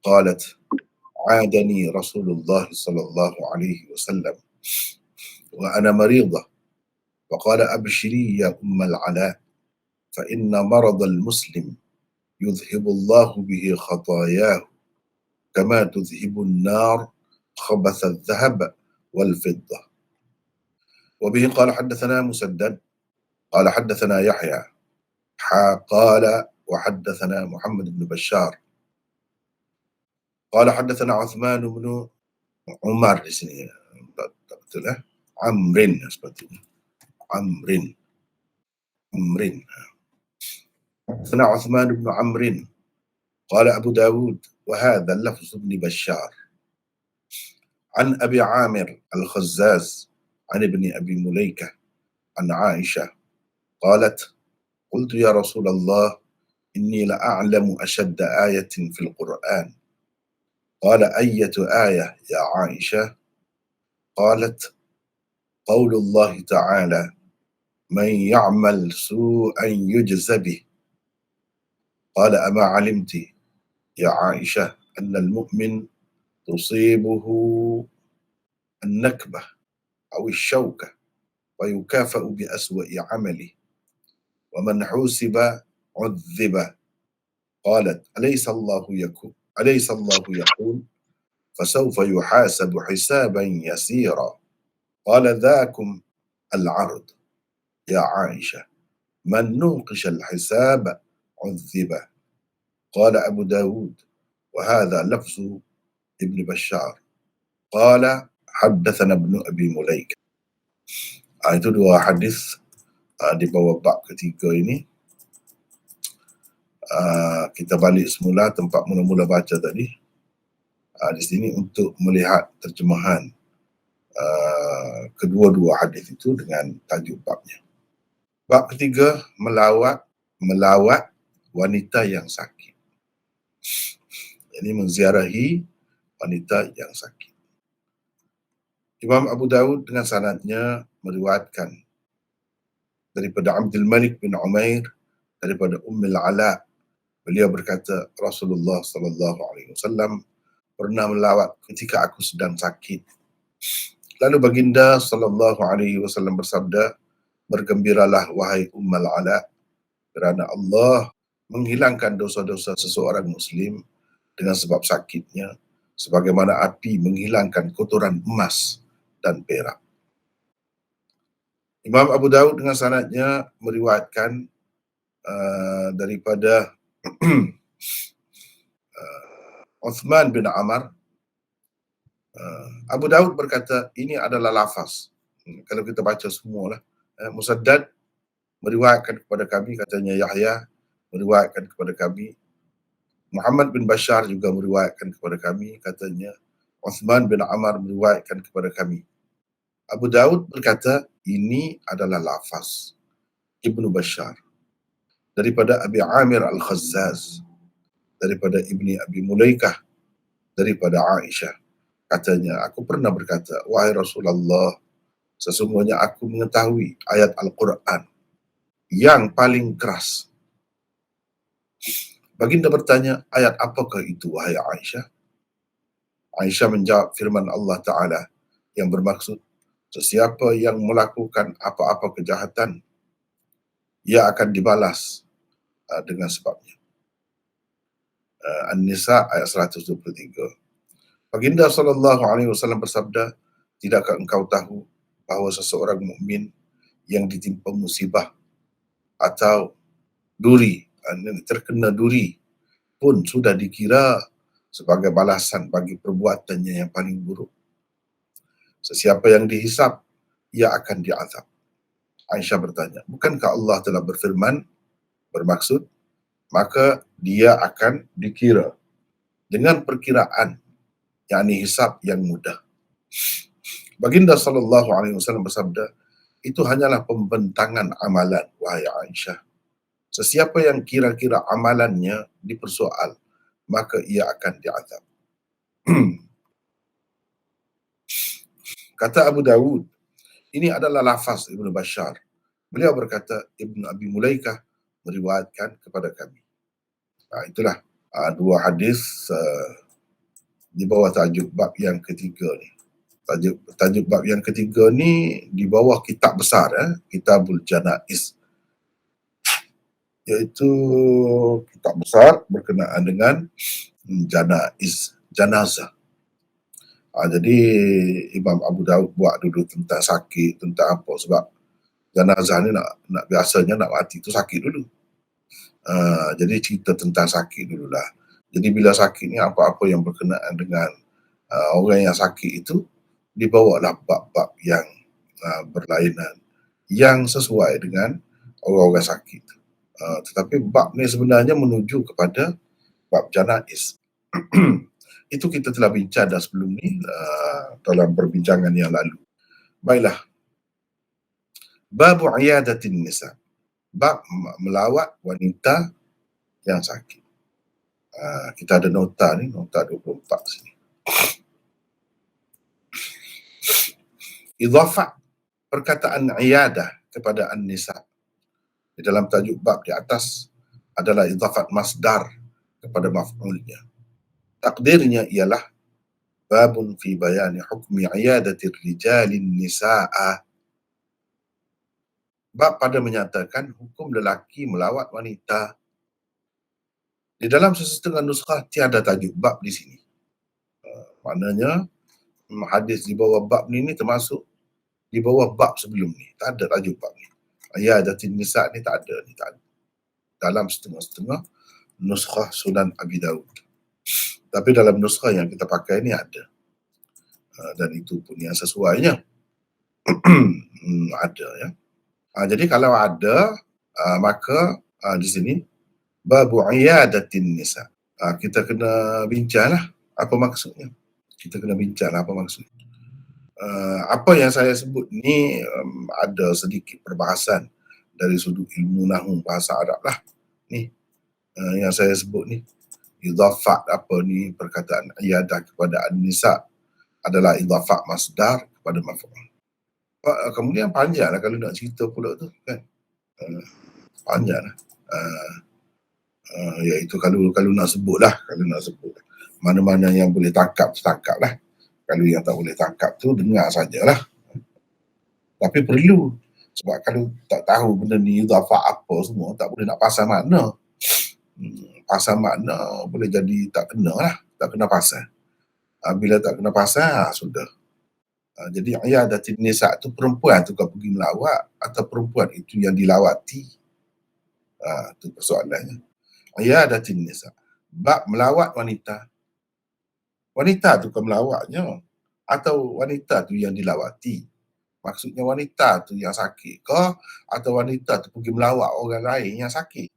قالت: عادني رسول الله صلى الله عليه وسلم وأنا مريضة، فقال: أبشري يا أم العلاء، فإن مرض المسلم يذهب الله به خطاياه كما تذهب النار خبث الذهب والفضة. وبه قال حدثنا مسدد قال حدثنا يحيى قال وحدثنا محمد بن بشار قال حدثنا عثمان بن عمر di sini, tak betul Amrin sepatutnya. Amrin. حدثنا عثمان بن عمرو قال أبو داود وهذا لفظ ابن بشار عن أبي عامر الخزاز عن ابن أبي مليكة عن عائشة قالت: قلت يا رسول الله إني لأعلم أشد آية في القرآن. قال: أية آية يا عائشة؟ قالت: قول الله تعالى: من يعمل سوءا يجز به. قال: أما علمت يا عائشة أن المؤمن تصيبه النكبة أو الشوكة ويكافأ بأسوأ عمله، ومن حوسب عذب. قالت: أليس الله يقول فسوف يحاسب حسابا يسيرا. قال: ذاكم العرض يا عائشة، من نوقش الحساب عذب. قال أبو داود وهذا لفظ ابن بشار قال حدثنا ابن أبي مليكة. Itu dua hadis di bawah bab ketiga ini. Kita balik semula tempat mula-mula baca tadi. Di sini untuk melihat terjemahan kedua-dua hadis itu dengan tajuk babnya. Bab ketiga, melawat wanita yang sakit. Ini menziarahi wanita yang sakit. Imam Abu Dawud dengan sanadnya meriwayatkan daripada Abdul Malik bin Umair daripada Ummul Ala, beliau berkata Rasulullah sallallahu alaihi wasallam pernah melawat ketika aku sedang sakit. Lalu baginda sallallahu alaihi wasallam bersabda, bergembiralah wahai Ummul Ala, kerana Allah menghilangkan dosa-dosa seseorang muslim dengan sebab sakitnya, sebagaimana api menghilangkan kotoran emas dan perak. Imam Abu Dawud dengan sanadnya meriwayatkan daripada Uthman bin Amr. Abu Dawud berkata ini adalah lafaz. Kalau kita baca semualah. Musaddad meriwayatkan kepada kami, katanya Yahya meriwayatkan kepada kami. Muhammad bin Bashar juga meriwayatkan kepada kami, katanya Uthman bin Amr meriwayatkan kepada kami. Abu Dawud berkata ini adalah lafaz Ibnu Bashar daripada Abi Amir Al-Khazzaz, daripada Ibni Abi Mulaikah, daripada Aisyah. Katanya, aku pernah berkata, wahai Rasulullah, sesungguhnya aku mengetahui ayat Al-Quran yang paling keras. Baginda bertanya, ayat apakah itu wahai Aisyah? Aisyah menjawab firman Allah Ta'ala yang bermaksud, sesiapa yang melakukan apa-apa kejahatan, ia akan dibalas dengan sebabnya. An-Nisa ayat 123. Baginda SAW bersabda, tidakkah engkau tahu bahawa seseorang mukmin yang ditimpa musibah atau duri, terkena duri pun sudah dikira sebagai balasan bagi perbuatannya yang paling buruk. Sesiapa yang dihisap, ia akan diazab. Aisyah bertanya, bukankah Allah telah berfirman, bermaksud, maka dia akan dikira dengan perkiraan, yakni hisab yang mudah. Baginda SAW bersabda, itu hanyalah pembentangan amalan, wahai Aisyah. Sesiapa yang kira-kira amalannya dipersoal, maka ia akan diazab. Kata Abu Dawud, ini adalah lafaz Ibnu Bashar. Beliau berkata, Ibnu Abi Mulaikah meriwayatkan kepada kami. Itulah dua hadis di bawah tajuk bab yang ketiga ni. Tajuk bab yang ketiga ni di bawah kitab besar, Kitabul Janaiz, iaitu kitab besar berkenaan dengan janaiz, jenazah. Jadi Imam Abu Daud buat dulu tentang sakit, tentang apa, sebab jenazah ni nak biasanya nak mati tu sakit dulu. Jadi cerita tentang sakit dululah. Jadi bila sakit ni apa-apa yang berkenaan dengan orang yang sakit itu dibawalah bab-bab yang berlainan yang sesuai dengan orang-orang sakit. Tetapi bab ni sebenarnya menuju kepada bab janaiz. Itu kita telah bincang dah sebelum ni dalam perbincangan yang lalu. Baiklah. Bab iyadatin nisa. Bab melawat wanita yang sakit. Kita ada nota ni, nota 24 sini. Idhafah perkataan iyadah kepada an-nisa di dalam tajuk bab di atas adalah idhafat masdar kepada maf'ulnya. Takdirnya ialah babun fi bayani hukmi iyadatir rijalin nisa'a. Bab pada menyatakan hukum lelaki melawat wanita. Di dalam sesetengah nuskah tiada tajuk bab di sini. Maknanya hadis di bawah bab ni termasuk di bawah bab sebelum ni. Tak ada tajuk bab ni. Iyadatin nisa ni tak ada. Dalam setengah-setengah nuskah Sunan Abi Daud. Tapi dalam nuskah yang kita pakai ni ada. Dan itu pun yang sesuainya. Ada ya. Jadi kalau ada, maka di sini babu iyadatin nisa. Kita kena bincanglah apa maksudnya. Kita kena bincang apa maksudnya. Apa yang saya sebut ni ada sedikit perbahasan dari sudut ilmu nahwu bahasa Arab lah. Ni yang saya sebut ni. Idhafat apa ni, perkataan iyadah kepada an-nisa adalah idhafat masdar kepada maf'ul. Kemudian panjang lah kalau nak cerita pula tu kan. Panjang lah. Iaitu kalau nak sebut lah, mana-mana yang boleh tangkap lah. Kalau yang tak boleh tangkap tu dengar sajalah. Tapi perlu, sebab kalau tak tahu benda ni idhafat apa semua, tak boleh nak pasal makna. Pasal makna boleh jadi tak kena lah, tak kena pasal. Bila tak kena pasal, sudah. Jadi iyadatin nisa tu perempuan tu kau pergi melawat atau perempuan itu yang dilawati. Itu persoalannya. Iyadatin nisa. Bab melawat wanita. Wanita tu kau melawatnya atau wanita tu yang dilawati. Maksudnya wanita tu yang sakit ke atau wanita tu pergi melawat orang lain yang sakit.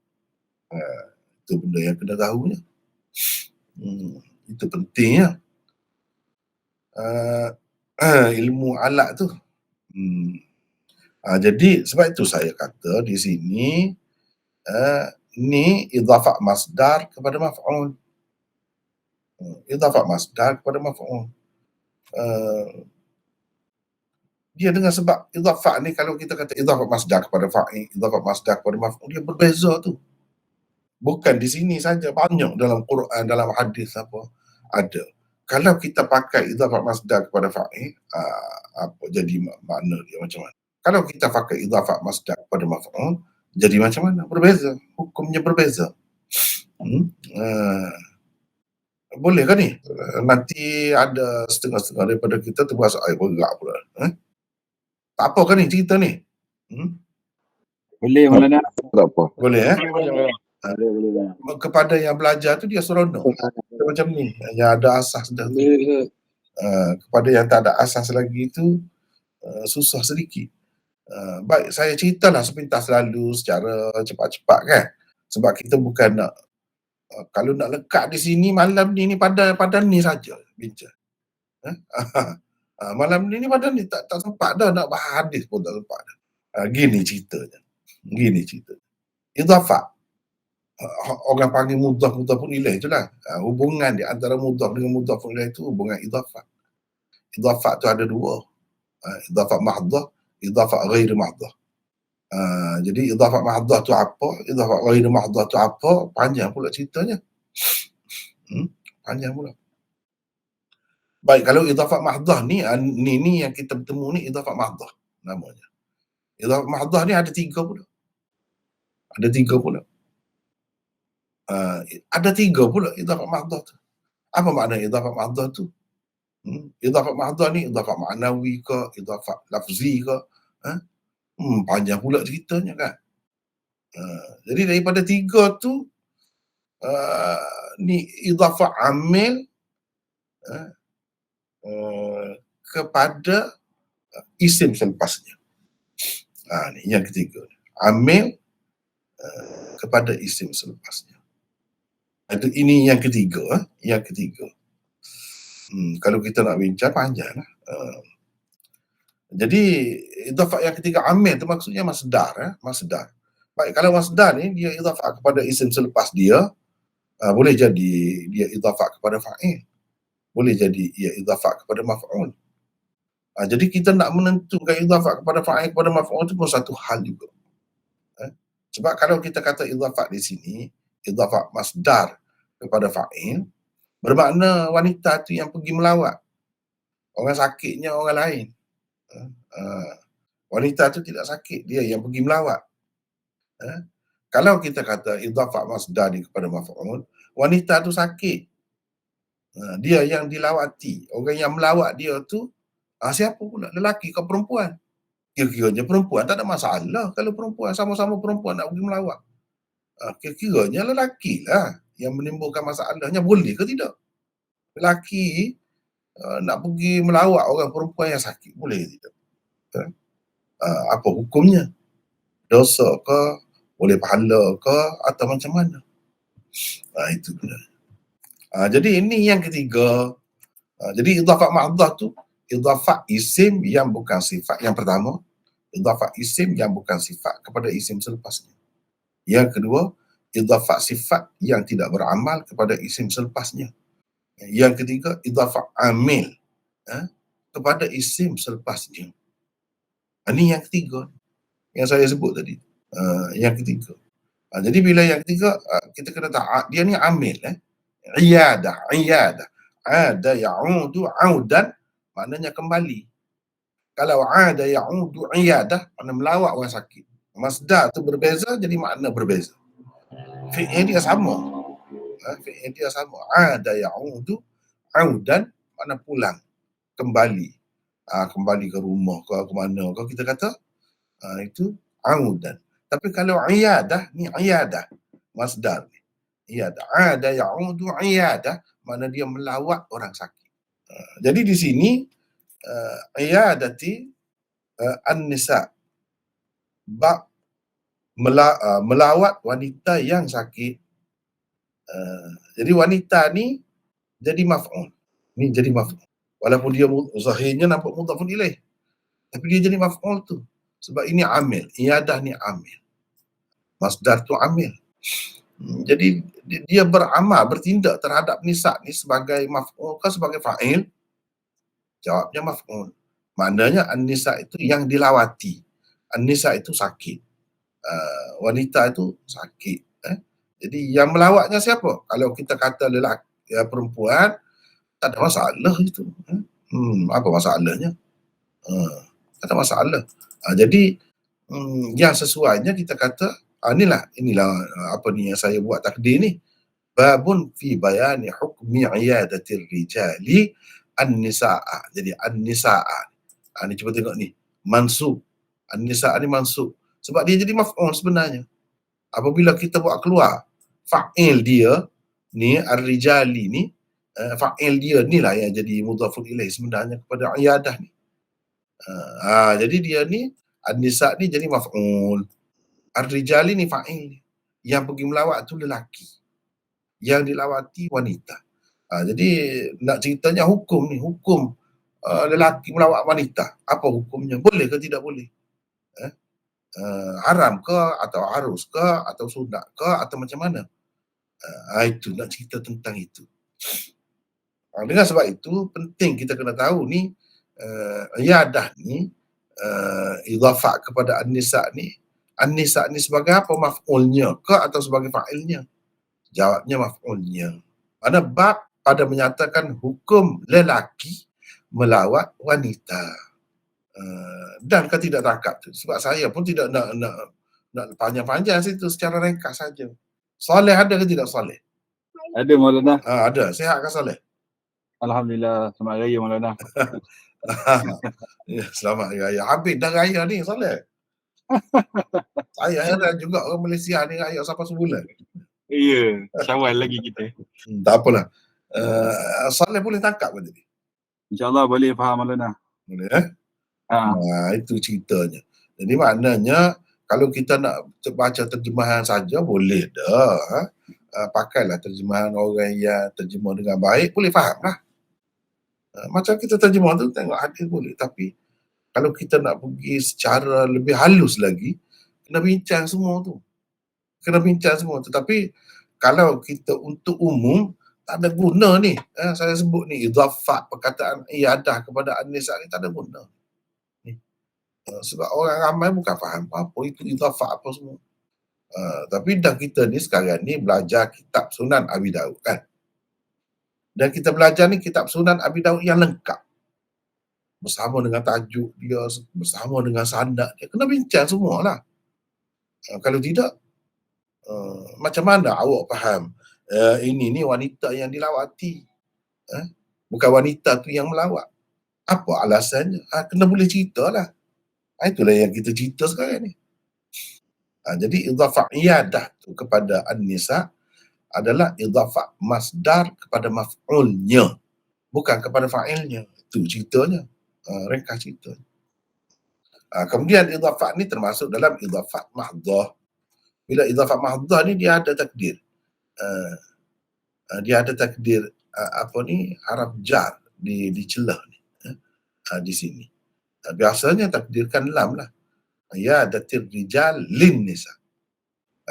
Itu benda yang kena tahunya. Itu pentingnya. Ilmu alat tu. Jadi sebab itu saya kata di sini ni idhafat masdar kepada maf'ul. Idhafat masdar kepada maf'ul. Dia dengan sebab idhafat ni, kalau kita kata idhafat masdar kepada fa'il, idhafat masdar kepada maf'ul, dia berbeza tu. Bukan di sini saja, banyak dalam Quran, dalam hadis apa ada. Kalau kita pakai idhafat masdar kepada fa'il, apa jadi makna dia macam mana? Kalau kita pakai idhafat masdar kepada maf'ul, jadi macam mana? Berbeza, hukumnya berbeza. Boleh kan ni? Nanti ada setengah-setengah daripada kita terpaksa air bergerak pula. Tak apa kan ni cerita ni? Boleh Maulana. Tak apa. Boleh Boleh. Kepada yang belajar tu dia seronok. Macam ni, yang ada asas dah tu. Kepada yang tak ada asas lagi tu susah sedikit. Baik, saya ceritalah sepintas lalu secara cepat-cepat kan. Sebab kita bukan nak kalau nak lekat di sini malam ni pada ni saja bincang. Malam ni pada ni tak sempat dah nak bahas hadis pun tak sempat dah. Gini ceritanya. Idhafat. Orang panggil mudhaf pun ilaih itulah. Hubungan di antara mudhaf dengan mudhaf pun ilaih itu hubungan idhafat. Idhafat tu ada dua. Idhafat mahdhah, idhafat ghairi mahdhah. Jadi idhafat mahdhah tu apa, idhafat ghairi mahdhah tu apa, panjang pula ceritanya. Panjang pula. Baik, kalau idhafah mahdhah ni, ni yang kita bertemu ni idhafah mahdhah namanya. Idhafah mahdhah ni ada 3 pula. Ada 3 pula. Ada 3 pula idhafah mahdhah tu. Apa makna idhafah mahdhah tu? Idhafah mahdhah ni idhafah ma'nawi ke, idhafah lafzi ke? Ha? Panjang pula ceritanya kan. Jadi daripada 3 tu, ni idhafah amil kepada isim selepasnya. Ni yang ketiga. Amil kepada isim selepasnya. Ini yang ketiga. Yang ketiga. Kalau kita nak bincang panjang lah. Jadi idhafah yang ketiga amil tu maksudnya masdar. Masdar. Baik, kalau masdar ni dia idhafah kepada isim selepas dia, boleh jadi dia idhafah kepada fa'il. Boleh jadi ia idhafah kepada maf'ul. Jadi kita nak menentukan idhafah kepada fa'il kepada maf'ul itu pun satu hal juga. Sebab kalau kita kata idhafah di sini, idhafah masdar kepada fa'il, bermakna wanita tu yang pergi melawat. Orang sakitnya orang lain. Wanita tu tidak sakit, dia yang pergi melawat. Kalau kita kata idhafah masdar ni kepada maf'ul, wanita tu sakit. Dia yang dilawati. Orang yang melawat dia tu, siapa pula? Lelaki ke perempuan? Kira-kiranya perempuan tak ada masalah kalau perempuan, sama-sama perempuan nak pergi melawat. Kira-kiranya lelaki lah yang menimbulkan masalahnya. Boleh ke tidak? Lelaki nak pergi melawat orang perempuan yang sakit. Boleh ke tidak? Apa hukumnya? Dosa ke? Boleh pahala ke? Atau macam mana? Itu benar. Jadi ini yang ketiga. Jadi idhafah mahdhah tu idhafah isim yang bukan sifat. Yang pertama, idhafah isim yang bukan sifat kepada isim selepasnya. Yang kedua, idhafah sifat yang tidak beramal kepada isim selepasnya. Yang ketiga, idhafah amil kepada isim selepasnya. Ini yang ketiga yang saya sebut tadi. Yang ketiga. Jadi bila yang ketiga, kita kena tahu dia ni amil. Iyadah. Ada ya'udu audan, maknanya kembali. Kalau ada ya'udu iyadah, makna melawat orang sakit. Masdar tu berbeza, jadi makna berbeza. Fi'il dia sama. Fi'il dia sama. Ada ya'udu audan, makna pulang, kembali. Kembali ke rumah ke mana ke kita kata, itu audan. Tapi kalau iyadah, ni iyadah. Masdar ni. Iyadah. Ada ya'udu iyadah, makna dia melawat orang sakit. Jadi di sini iyadati an-nisa, bab melawat wanita yang sakit. Jadi wanita ni jadi maf'ul. Ni jadi maf'ul. Walaupun dia zahirnya nampak mudhafun ilaih, tapi dia jadi maf'ul tu. Sebab ini amil. Iyadah ni amil. Masdar tu amil. Jadi dia beramal, bertindak terhadap nisa ni sebagai maf'ul ke sebagai fa'il? Jawabnya maf'ul. Maknanya an-nisa itu yang dilawati. An-nisa itu sakit. Wanita itu sakit. Jadi yang melawatnya siapa? Kalau kita kata lelaki, perempuan, tak ada masalah itu. Apa masalahnya? Tak ada masalah. Jadi yang sesuainya kita kata, inilah apa ni yang saya buat takdir ni. Babun fi bayani hukmi iyadatir rijali an-nisa'a. Jadi an-nisa'a. Ni cuba tengok ni. Mansub. An-nisa'a ni mansub. Sebab dia jadi maf'ul sebenarnya. Apabila kita buat keluar fa'il dia ni, ar-rijali ni, fa'il dia ni lah yang jadi mudhafun ilaih sebenarnya kepada iyadah ni. Jadi dia ni, an-nisa ni jadi maf'ul. Ar-rijali ni fa'il. Yang pergi melawat tu lelaki. Yang dilawati wanita. Jadi nak ceritanya hukum ni, hukum lelaki melawat wanita. Apa hukumnya? Boleh ke tidak boleh? Haram ke atau harus ke atau sunat ke atau macam mana? Itu nak cerita tentang itu. Dengan sebab itu penting kita kena tahu ni iyadah ni idhafah kepada an-nisa ni sebagai apa? Maf'ulnya ke atau sebagai fa'ilnya? Jawabnya maf'ulnya. Mana bab pada menyatakan hukum lelaki melawat wanita. Dan kan tidak tangkap tu. Sebab saya pun tidak nak panjang-panjang situ, secara ringkas saja. Soleh ada ke tidak soleh? Ada Maulana. Ada. Sihat ke soleh? Alhamdulillah. Selamat Raya Maulana. Ya, selamat Hari Raya. Habis dah raya ni soleh. Saya heran juga orang Malaysia ni raya sampai sebulan. Ya, Syawal lagi kita. Tak apalah. Soleh boleh tangkap ke tadi? InsyaAllah boleh faham Maulana. Boleh Ha. itu ceritanya. Jadi maknanya kalau kita nak baca terjemahan saja boleh dah. Pakailah terjemahan orang yang terjemah dengan baik, boleh faham lah. Macam kita terjemah tu tengok hadis boleh, tapi kalau kita nak pergi secara lebih halus lagi, kena bincang semua tu. Tetapi kalau kita untuk umum, tak ada guna ni. Saya sebut ni, idhafat perkataan iadah kepada an-nisa ni tak ada guna. Sebab orang ramai bukan faham apa itu idhafat apa semua. Tapi dah kita ni sekarang ni belajar kitab Sunan Abi Daud kan. Dan kita belajar ni kitab Sunan Abi Daud yang lengkap. Bersama dengan tajuk dia, bersama dengan sanad dia. Kena bincang semualah. Kalau tidak, macam mana awak faham ini ni wanita yang dilawati. Bukan wanita tu yang melawat. Apa alasannya? Kena boleh cerita lah. Itulah yang kita cerita sekarang ni. Jadi idhafah iyadah tu kepada an-nisa adalah idhafah masdar kepada maf'ulnya, bukan kepada fa'ilnya. Itu ceritanya. Ringkas cerita. Kemudian idhafah ni termasuk dalam idhafah mahdhah. Bila idhafah mahdhah ni dia ada takdir. Dia ada takdir haraf jar di celah ni. Di sini. Biasanya takdirkan lam lah. Ya datir rijal lin nisa.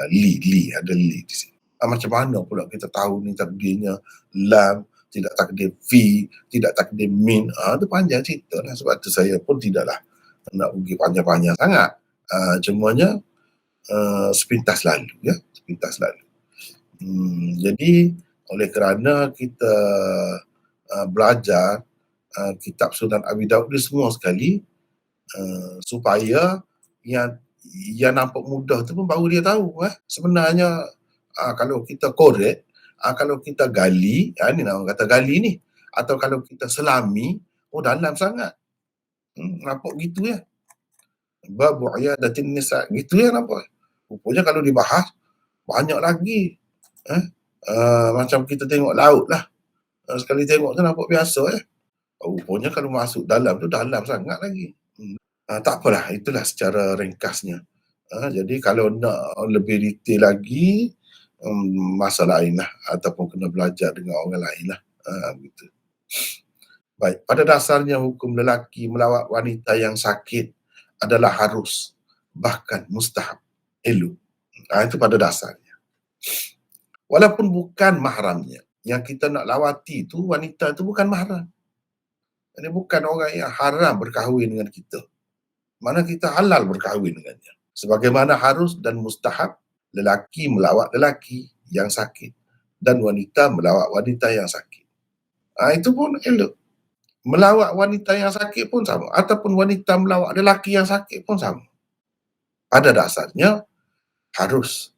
Li ada li di sini. Macam mana pula kita tahu ni takdirnya lam, tidak takdir fi, tidak takdir min. Itu panjang cerita lah. Sebab tu saya pun tidaklah nak pergi panjang-panjang sangat. Cumanya sepintas lalu ya, sepintas lalu. Jadi oleh kerana kita belajar kitab Sunan Abi Daud ni semua sekali, supaya yang nampak mudah tu pun baru dia tahu sebenarnya kalau kita korek, kalau kita gali, ni orang kata gali ni, atau kalau kita selami, dalam sangat. Nampak gitu ya. Babu iyadatin nisa, gitu ya nampak. Rupanya kalau dibahas banyak lagi. Macam kita tengok laut lah. Sekali tengok tu nampak biasa rupanya kalau masuk dalam tu dalam sangat lagi. Tak apalah, itulah secara ringkasnya. Jadi kalau nak lebih detail lagi, masa lain lah, ataupun kena belajar dengan orang lain lah. Begitu. Baik, pada dasarnya hukum lelaki melawat wanita yang sakit adalah harus, bahkan mustahab, elok. Itu pada dasarnya. Walaupun bukan mahramnya, yang kita nak lawati tu, wanita tu bukan mahram. Ini bukan orang yang haram berkahwin dengan kita. Mana kita halal berkahwin dengannya. Sebagaimana harus dan mustahab, lelaki melawat lelaki yang sakit dan wanita melawat wanita yang sakit. Itu pun elok. Melawat wanita yang sakit pun sama. Ataupun wanita melawat lelaki yang sakit pun sama. Pada dasarnya, harus.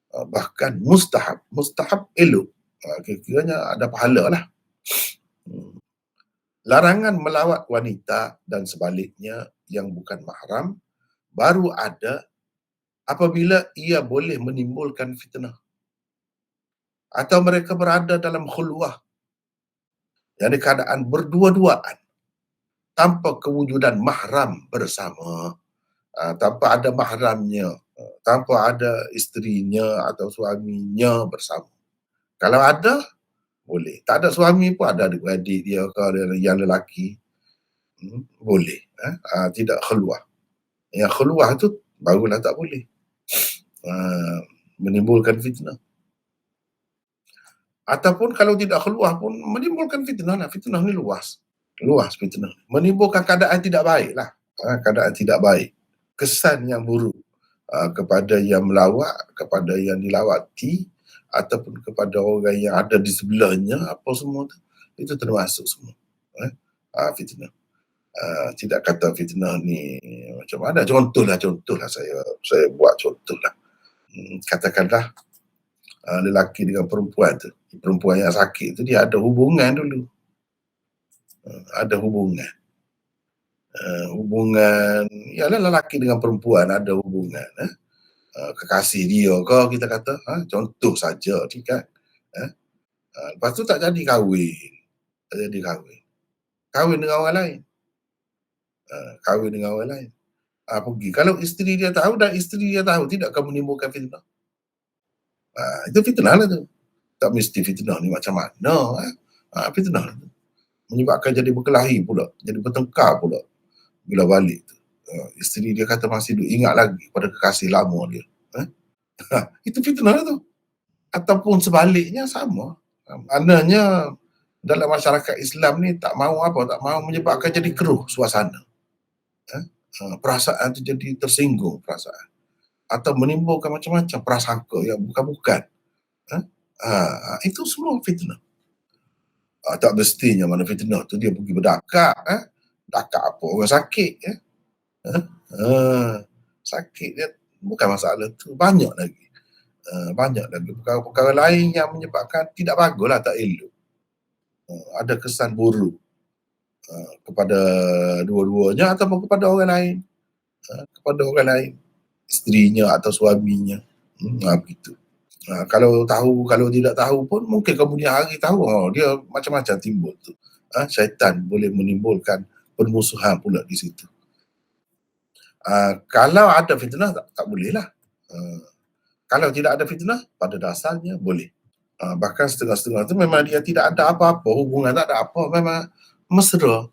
Bahkan mustahab. Mustahab elok. Kira-kiranya ada pahala lah. Larangan melawat wanita dan sebaliknya yang bukan mahram baru ada apabila ia boleh menimbulkan fitnah atau mereka berada dalam khulwah, yang keadaan berdua-duaan tanpa kewujudan mahram bersama, tanpa ada mahramnya, tanpa ada isterinya atau suaminya bersama. Kalau ada, boleh. Tak ada suami pun, ada adik-adik dia ke yang lelaki, boleh. Tidak khulwah. Yang khulwah tu barulah tak boleh. Menimbulkan fitnah. Ataupun kalau tidak khulwah pun menimbulkan fitnah lah. Fitnah ni luas. Luas fitnah. Menimbulkan keadaan tidak baik lah. Keadaan tidak baik. Kesan yang buruk kepada yang melawat, kepada yang dilawati, ataupun kepada orang yang ada di sebelahnya, apa semua tu, itu termasuk semua fitnah. Tidak kata fitnah ni macam mana, contohlah saya buat contohlah. Katakanlah lelaki dengan perempuan tu, perempuan yang sakit tu dia ada hubungan dulu, ada hubungan, ialah lelaki dengan perempuan ada hubungan, kekasih dia ke kita kata, contoh saja ni kan, lepas tu tak jadi kahwin, kahwin dengan orang lain, pergi. Kalau isteri dia tahu dan isteri dia tahu, tidak akan menimbulkan fitnah. Itu fitnah lah tu. Tak mesti fitnah ni macam mana, fitnah lah tu. Menyebabkan jadi berkelahi pula, jadi bertengkar pula bila balik tu. Isteri dia kata masih ingat lagi pada kekasih lama dia. Itu fitnah lah tu. Ataupun sebaliknya sama. Maknanya dalam masyarakat Islam ni tak mahu menyebabkan jadi keruh suasana. Perasaan tu jadi tersinggung perasaan. Atau menimbulkan macam-macam prasangka yang bukan-bukan. Itu semua fitnah. Tak mestinya mana fitnah tu dia pergi berdakak. Dakak apa? Orang sakit. Sakit dia bukan masalah tu. Banyak lagi. Perkara-perkara lain yang menyebabkan tidak baguslah, tak elok. Ada kesan buruk kepada dua-duanya ataupun kepada orang lain. Isterinya atau suaminya. Begitu. Kalau tidak tahu pun mungkin kemudian hari tahu, dia macam-macam timbul tu. Syaitan boleh menimbulkan permusuhan pula di situ. Kalau ada fitnah tak boleh lah. Kalau tidak ada fitnah, pada dasarnya boleh. Bahkan setengah-setengah tu memang dia tidak ada apa-apa, hubungan tak ada apa, memang mesra.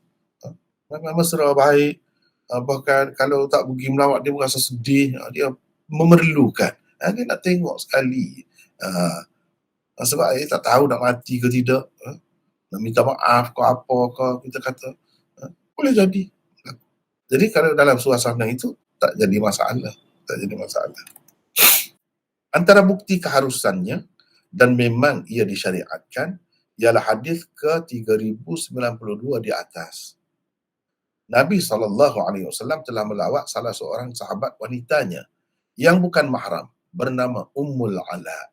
Memang mesra, baik. Bahkan kalau tak pergi melawat dia berasa sedih, dia memerlukan. Dia nak tengok sekali. Sebab dia tak tahu nak mati ke tidak. Nak minta maaf ke apa ke, kita kata. Boleh jadi. Jadi kalau dalam suasana itu, tak jadi masalah. Antara bukti keharusannya, dan memang ia disyariatkan, ialah hadis ke-3092 di atas. Nabi SAW telah melawat salah seorang sahabat wanitanya yang bukan mahram, bernama Ummul Ala.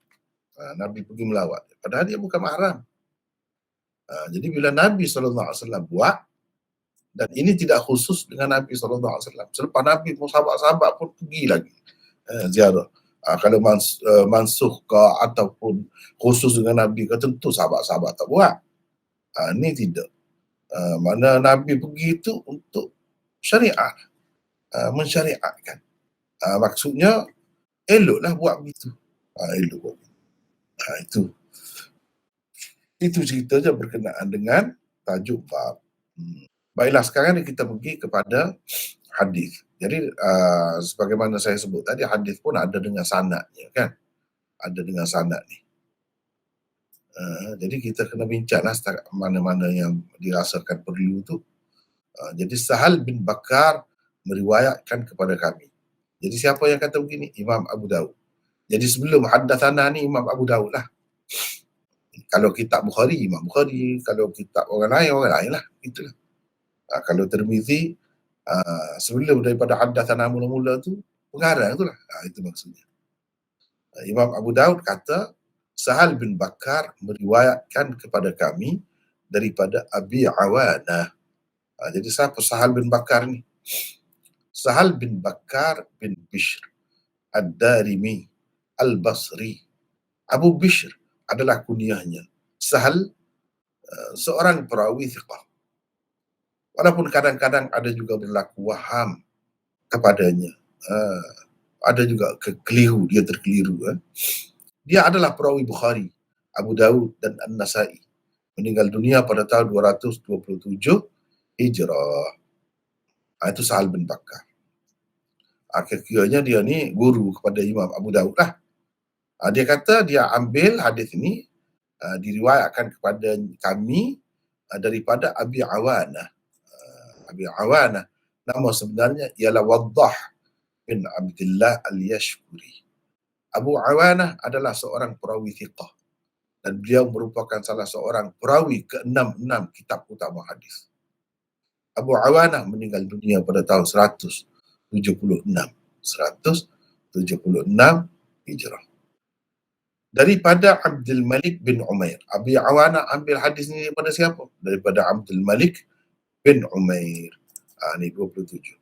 Nabi pergi melawat, padahal dia bukan mahram. Jadi bila Nabi SAW buat, dan ini tidak khusus dengan Nabi SAW, selepas Nabi pun sahabat-sahabat pun pergi lagi ziarah. Kalau mansuh ke ataupun khusus dengan Nabi ke, tentu sahabat-sahabat tak buat. Ini tidak. Mana Nabi pergi itu untuk syariat, mensyariatkan. Maksudnya eloklah buat begitu. Elok buat begitu. Itu cerita je berkenaan dengan tajuk bab. Baiklah, sekarang ni kita pergi kepada hadis. Jadi sebagaimana saya sebut tadi, hadis pun ada dengan sanadnya kan. Ada dengan sanad ni. Jadi kita kena bincanglah mana-mana yang dirasakan perlu tu. Jadi Sahal bin Bakar meriwayatkan kepada kami. Jadi siapa yang kata begini? Imam Abu Daud. Jadi sebelum haddatsana ni Imam Abu Daud lah. Kalau kitab Bukhari, Imam Bukhari. Kalau kitab orang lain lah. Itulah. Kalau Tirmizi, sebelum daripada haddatsana mula-mula tu, pengarang tu lah. Itu maksudnya. Imam Abu Daud kata, Sahal bin Bakar meriwayatkan kepada kami daripada Abi Awanah. Jadi siapa Sahal bin Bakar ni? Sahal bin Bakar bin Bishr Ad-Darimi Al-Basri. Abu Bishr adalah kunyahnya. Sahal seorang perawi thiqah. Walaupun kadang-kadang ada juga berlaku waham kepadanya. Ada juga kekeliru, dia terkeliru. Dia adalah perawi Bukhari, Abu Daud dan An-Nasai. Meninggal dunia pada tahun 227 Hijrah. Itu Sahal bin Bakar. Akhirnya dia ni guru kepada Imam Abu Daud lah. Dia kata dia ambil hadis ini diriwayatkan kepada kami daripada Abi Awanah. Abi Awanah, nama sebenarnya ialah Waddah bin Abdullah Al-Yashkuri. Abu Awanah adalah seorang perawi thiqah dan beliau merupakan salah seorang perawi ke-66 kitab utama hadis. Abu Awanah meninggal dunia pada tahun 176. 176 Hijrah. Daripada Abdul Malik bin Umair. Abu Awanah ambil hadis ini daripada siapa? Daripada Abdul Malik bin Umair. Ini 27.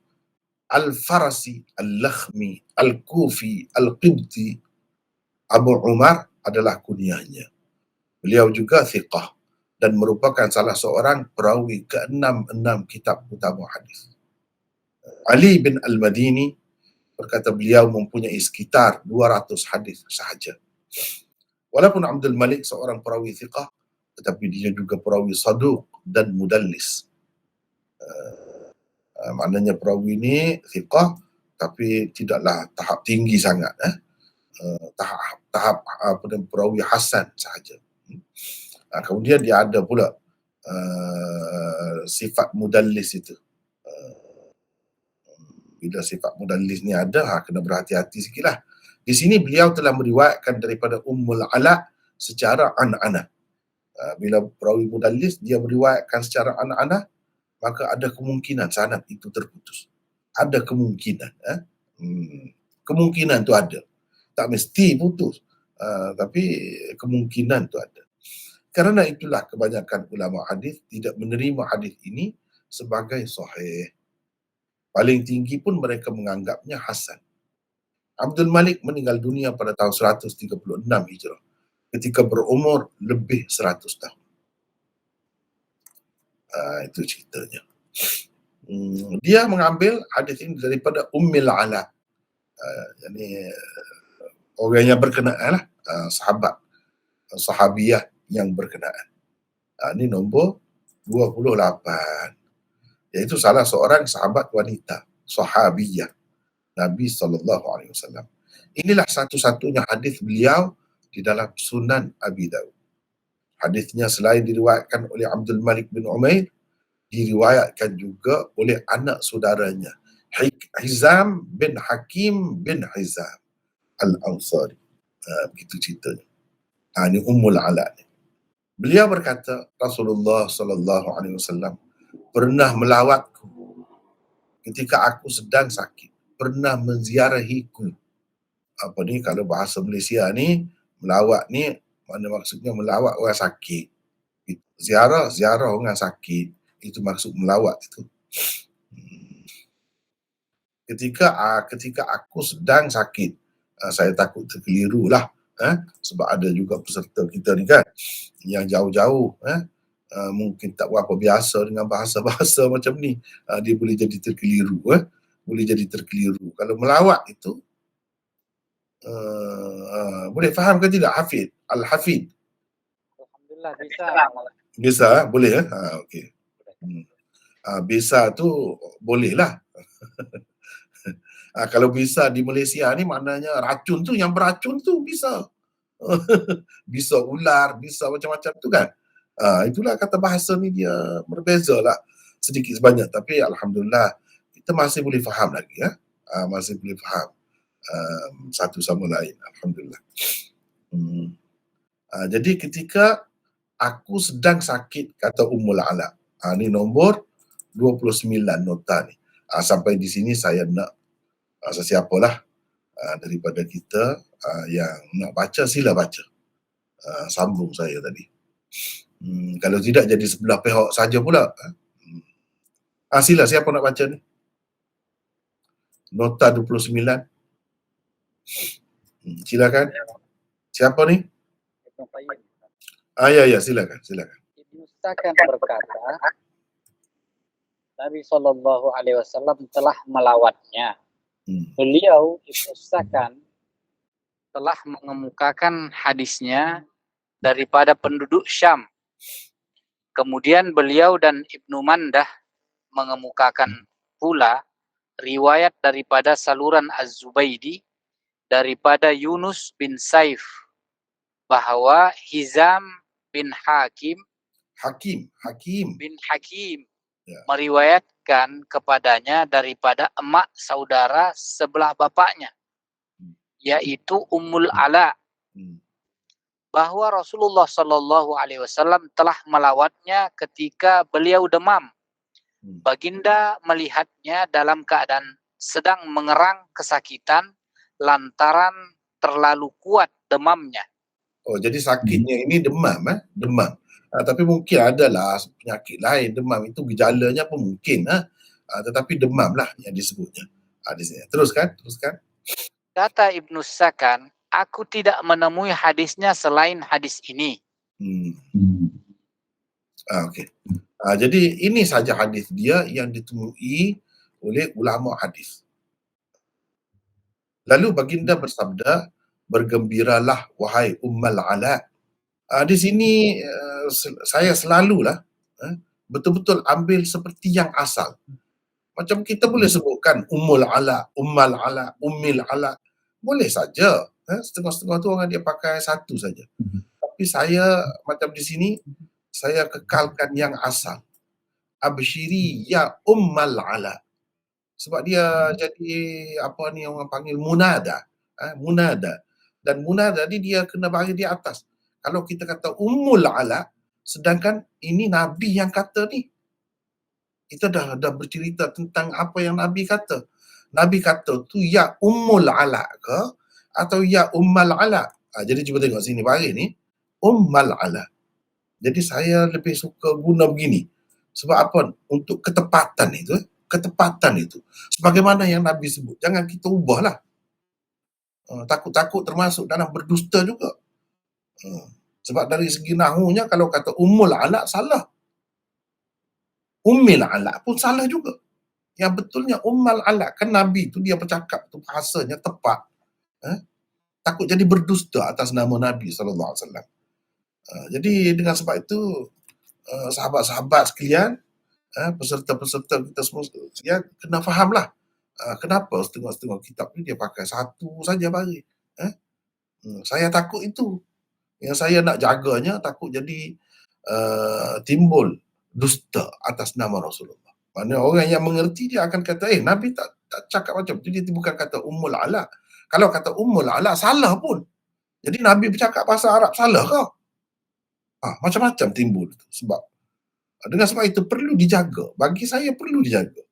Al-Farasi, Al-Lakhmi, Al-Kufi, Al-Qibti. Abu Umar adalah kunyahnya. Beliau juga thiqah dan merupakan salah seorang perawi ke-66 kitab utama hadis. Ali bin Al-Madini berkata beliau mempunyai sekitar 200 hadis sahaja. Walaupun Abdul Malik seorang perawi thiqah, tetapi dia juga perawi saduq dan mudallis. Maknanya perawi ini thiqah tapi tidaklah tahap tinggi sangat, tahap perawi hasan sahaja. Kemudian dia ada pula sifat mudallis itu. Bila sifat mudallis ni ada, kena berhati-hati sikitlah. Di sini beliau telah meriwayatkan daripada Ummul Ala secara an-ana. Bila perawi mudallis dia meriwayatkan secara an-ana, maka ada kemungkinan sanad itu terputus. Ada kemungkinan. Kemungkinan tu ada. Tak mesti putus. Tapi kemungkinan tu ada. Kerana itulah kebanyakan ulama hadis tidak menerima hadis ini sebagai sahih. Paling tinggi pun mereka menganggapnya hasan. Abdul Malik meninggal dunia pada tahun 136 Hijrah ketika berumur lebih 100 tahun. Itu ceritanya. Dia mengambil hadis ini daripada Ummul Ala. Orang yang berkenaan lah, sahabiyah yang berkenaan. Ini nombor 28. Iaitu salah seorang sahabat wanita, sahabiyah Nabi SAW. Inilah satu-satunya hadis beliau di dalam Sunan Abi Dawud. Hadisnya selain diriwayatkan oleh Abdul Malik bin Umair, diriwayatkan juga oleh anak saudaranya, Hizam bin Hakim bin Hizam Al-Ansari. Begitu ceritanya. Ini Ummul Ala. Beliau berkata, Rasulullah SAW pernah melawatku ketika aku sedang sakit, pernah menziarahiku. Apa ni, kalau bahasa Malaysia ni, melawat ni, mana maksudnya melawat orang sakit. Ziarah orang sakit, itu maksud melawat itu. Ketika aku sedang sakit, saya takut terkeliru lah. Sebab ada juga peserta kita ni kan, yang jauh-jauh, mungkin tak berapa biasa dengan bahasa-bahasa macam ni, dia boleh jadi terkeliru. Boleh jadi terkeliru. Kalau melawat itu, boleh faham ke tidak Hafid? Al-Hafid? Alhamdulillah bisa. Bisa, boleh okey. Bisa tu boleh lah. Kalau bisa di Malaysia ni maknanya racun tu, yang beracun tu bisa. Bisa ular, bisa macam-macam tu kan. Itulah kata bahasa ni dia berbeza lah sedikit sebanyak, tapi Alhamdulillah kita masih boleh faham lagi. Masih boleh faham satu sama lain. Alhamdulillah. Jadi ketika aku sedang sakit, kata Ummul Ala. Ni nombor 29 nota ni. Sampai di sini saya nak sesiapalah daripada kita yang nak baca, sila baca. Sambung saya tadi. Kalau tidak jadi sebelah pihak saja pula. Sila, siapa nak baca ni? Nota 29. Silakan. Siapa ni? Ya, silakan. Ibnu Sakan berkata, Nabi SAW telah melawatnya. Beliau, Ibnu Sakan, telah mengemukakan hadisnya daripada penduduk Syam. Kemudian beliau dan Ibnu Mandah mengemukakan pula riwayat daripada saluran Az-Zubaydi daripada Yunus bin Saif bahwa Hizam bin Hakim bin Hakim meriwayatkan kepadanya daripada emak saudara sebelah bapaknya yaitu Ummul Ala, bahwa Rasulullah Shallallahu Alaihi Wasallam telah melawatnya ketika beliau demam. Baginda melihatnya dalam keadaan sedang mengerang kesakitan lantaran terlalu kuat demamnya. Oh, jadi sakitnya ini demam, demam. Tapi mungkin adalah penyakit lain demam itu gejalanya pun mungkin, tetapi demam lah yang disebutnya. Di sini. Teruskan. Kata Ibnu Sakan, aku tidak menemui hadisnya selain hadis ini. Okey. Jadi ini saja hadis dia yang ditemui oleh ulama hadis. Lalu baginda bersabda, bergembiralah wahai Ummul Ala. Di sini saya selalulah betul-betul ambil seperti yang asal. Macam kita boleh sebutkan Ummul Ala, Ummul Ala, Ummil Ala. Boleh saja. Setengah-setengah tu orang dia pakai satu saja. Tapi saya macam di sini, saya kekalkan yang asal. Absyiri ya Ummul Ala. Sebab dia jadi apa ni orang panggil munada. Munada. Dan munada ni dia kena bagi di atas. Kalau kita kata Ummul Ala, sedangkan ini Nabi yang kata ni. Kita dah bercerita tentang apa yang Nabi kata. Nabi kata tu ya Ummul Ala ke atau ya Ummul Ala. Jadi cuba tengok sini bagi ni Ummul Ala. Jadi saya lebih suka guna begini. Sebab apa? Untuk ketepatan itu. Ketepatan itu. Sebagaimana yang Nabi sebut. Jangan kita ubahlah. Takut-takut termasuk dalam berdusta juga. Sebab dari segi nahunya kalau kata Ummul Ala salah. Ummil Ala pun salah juga. Yang betulnya Ummul Ala. Kan Nabi tu dia bercakap tu bahasanya tepat. Takut jadi berdusta atas nama Nabi SAW. Jadi dengan sebab itu sahabat-sahabat sekalian, peserta-peserta kita semua sekalian kena fahamlah kenapa setengah-setengah kitab ni dia pakai satu saja bagi. Saya takut itu. Yang saya nak jaganya takut jadi timbul dusta atas nama Rasulullah. Mana orang yang mengerti dia akan kata, Nabi tak cakap macam tu, dia bukan kata Ummul Ala. Kalau kata Ummul Ala salah pun. Jadi Nabi bercakap bahasa Arab salah ke? Macam-macam timbul tu. Sebab dengan sebab itu perlu dijaga. Bagi saya perlu dijaga.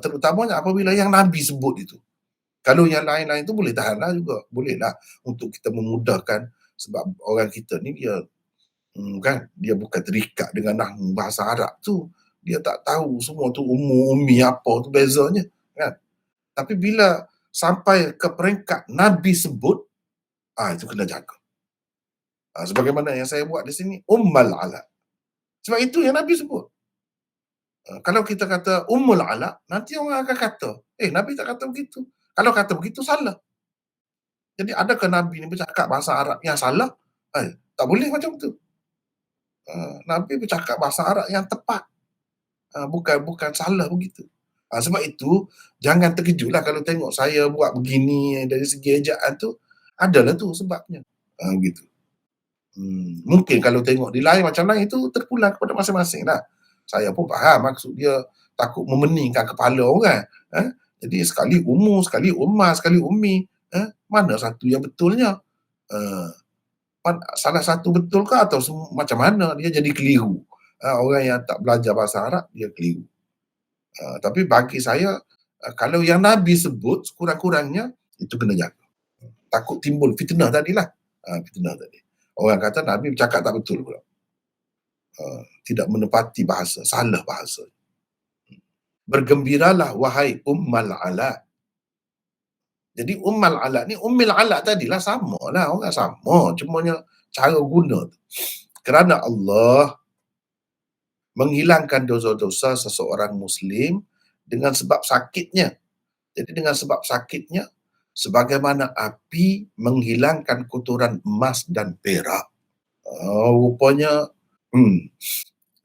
Terutamanya apabila yang Nabi sebut itu. Kalau yang lain-lain tu boleh tahanlah juga. Bolehlah untuk kita memudahkan. Sebab orang kita ni dia kan dia bukan terikat dengan nahwu bahasa Arab tu. Dia tak tahu semua tu ummi apa tu bezanya kan. Tapi bila sampai ke peringkat Nabi sebut, itu kena jaga. Sebagaimana yang saya buat di sini, Ummul Ala. Sebab itu yang Nabi sebut. Kalau kita kata Ummul Ala, nanti orang akan kata, Nabi tak kata begitu. Kalau kata begitu, salah. Jadi adakah Nabi ni bercakap bahasa Arab yang salah? Tak boleh macam tu. Nabi bercakap bahasa Arab yang tepat. Bukan salah begitu. Sebab itu, jangan terkejutlah kalau tengok saya buat begini dari segi ejaan tu, adalah tu sebabnya. Gitu. Mungkin kalau tengok di lain macam lain itu terpulang kepada masing-masing lah. Saya pun faham maksud dia takut memeningkan kepala orang. Jadi sekali sekali ummah, sekali ummi. Mana satu yang betulnya? Salah satu betul ke atau macam mana dia jadi keliru? Orang yang tak belajar bahasa Arab dia keliru. Tapi bagi saya kalau yang Nabi sebut sekurang-kurangnya itu kena jaga. Takut timbul fitnah tadilah. Fitnah tadi. Orang kata Nabi bercakap tak betul pula. Tidak menepati bahasa, salah bahasa. Bergembiralah wahai Ummul Ala. Jadi Ummul Ala ni, Ummil Ala tadilah sama lah. Orang sama. Cumanya cara guna tu. Kerana Allah menghilangkan dosa-dosa seseorang Muslim dengan sebab sakitnya. Jadi dengan sebab sakitnya, sebagaimana api menghilangkan kotoran emas dan perak. Rupanya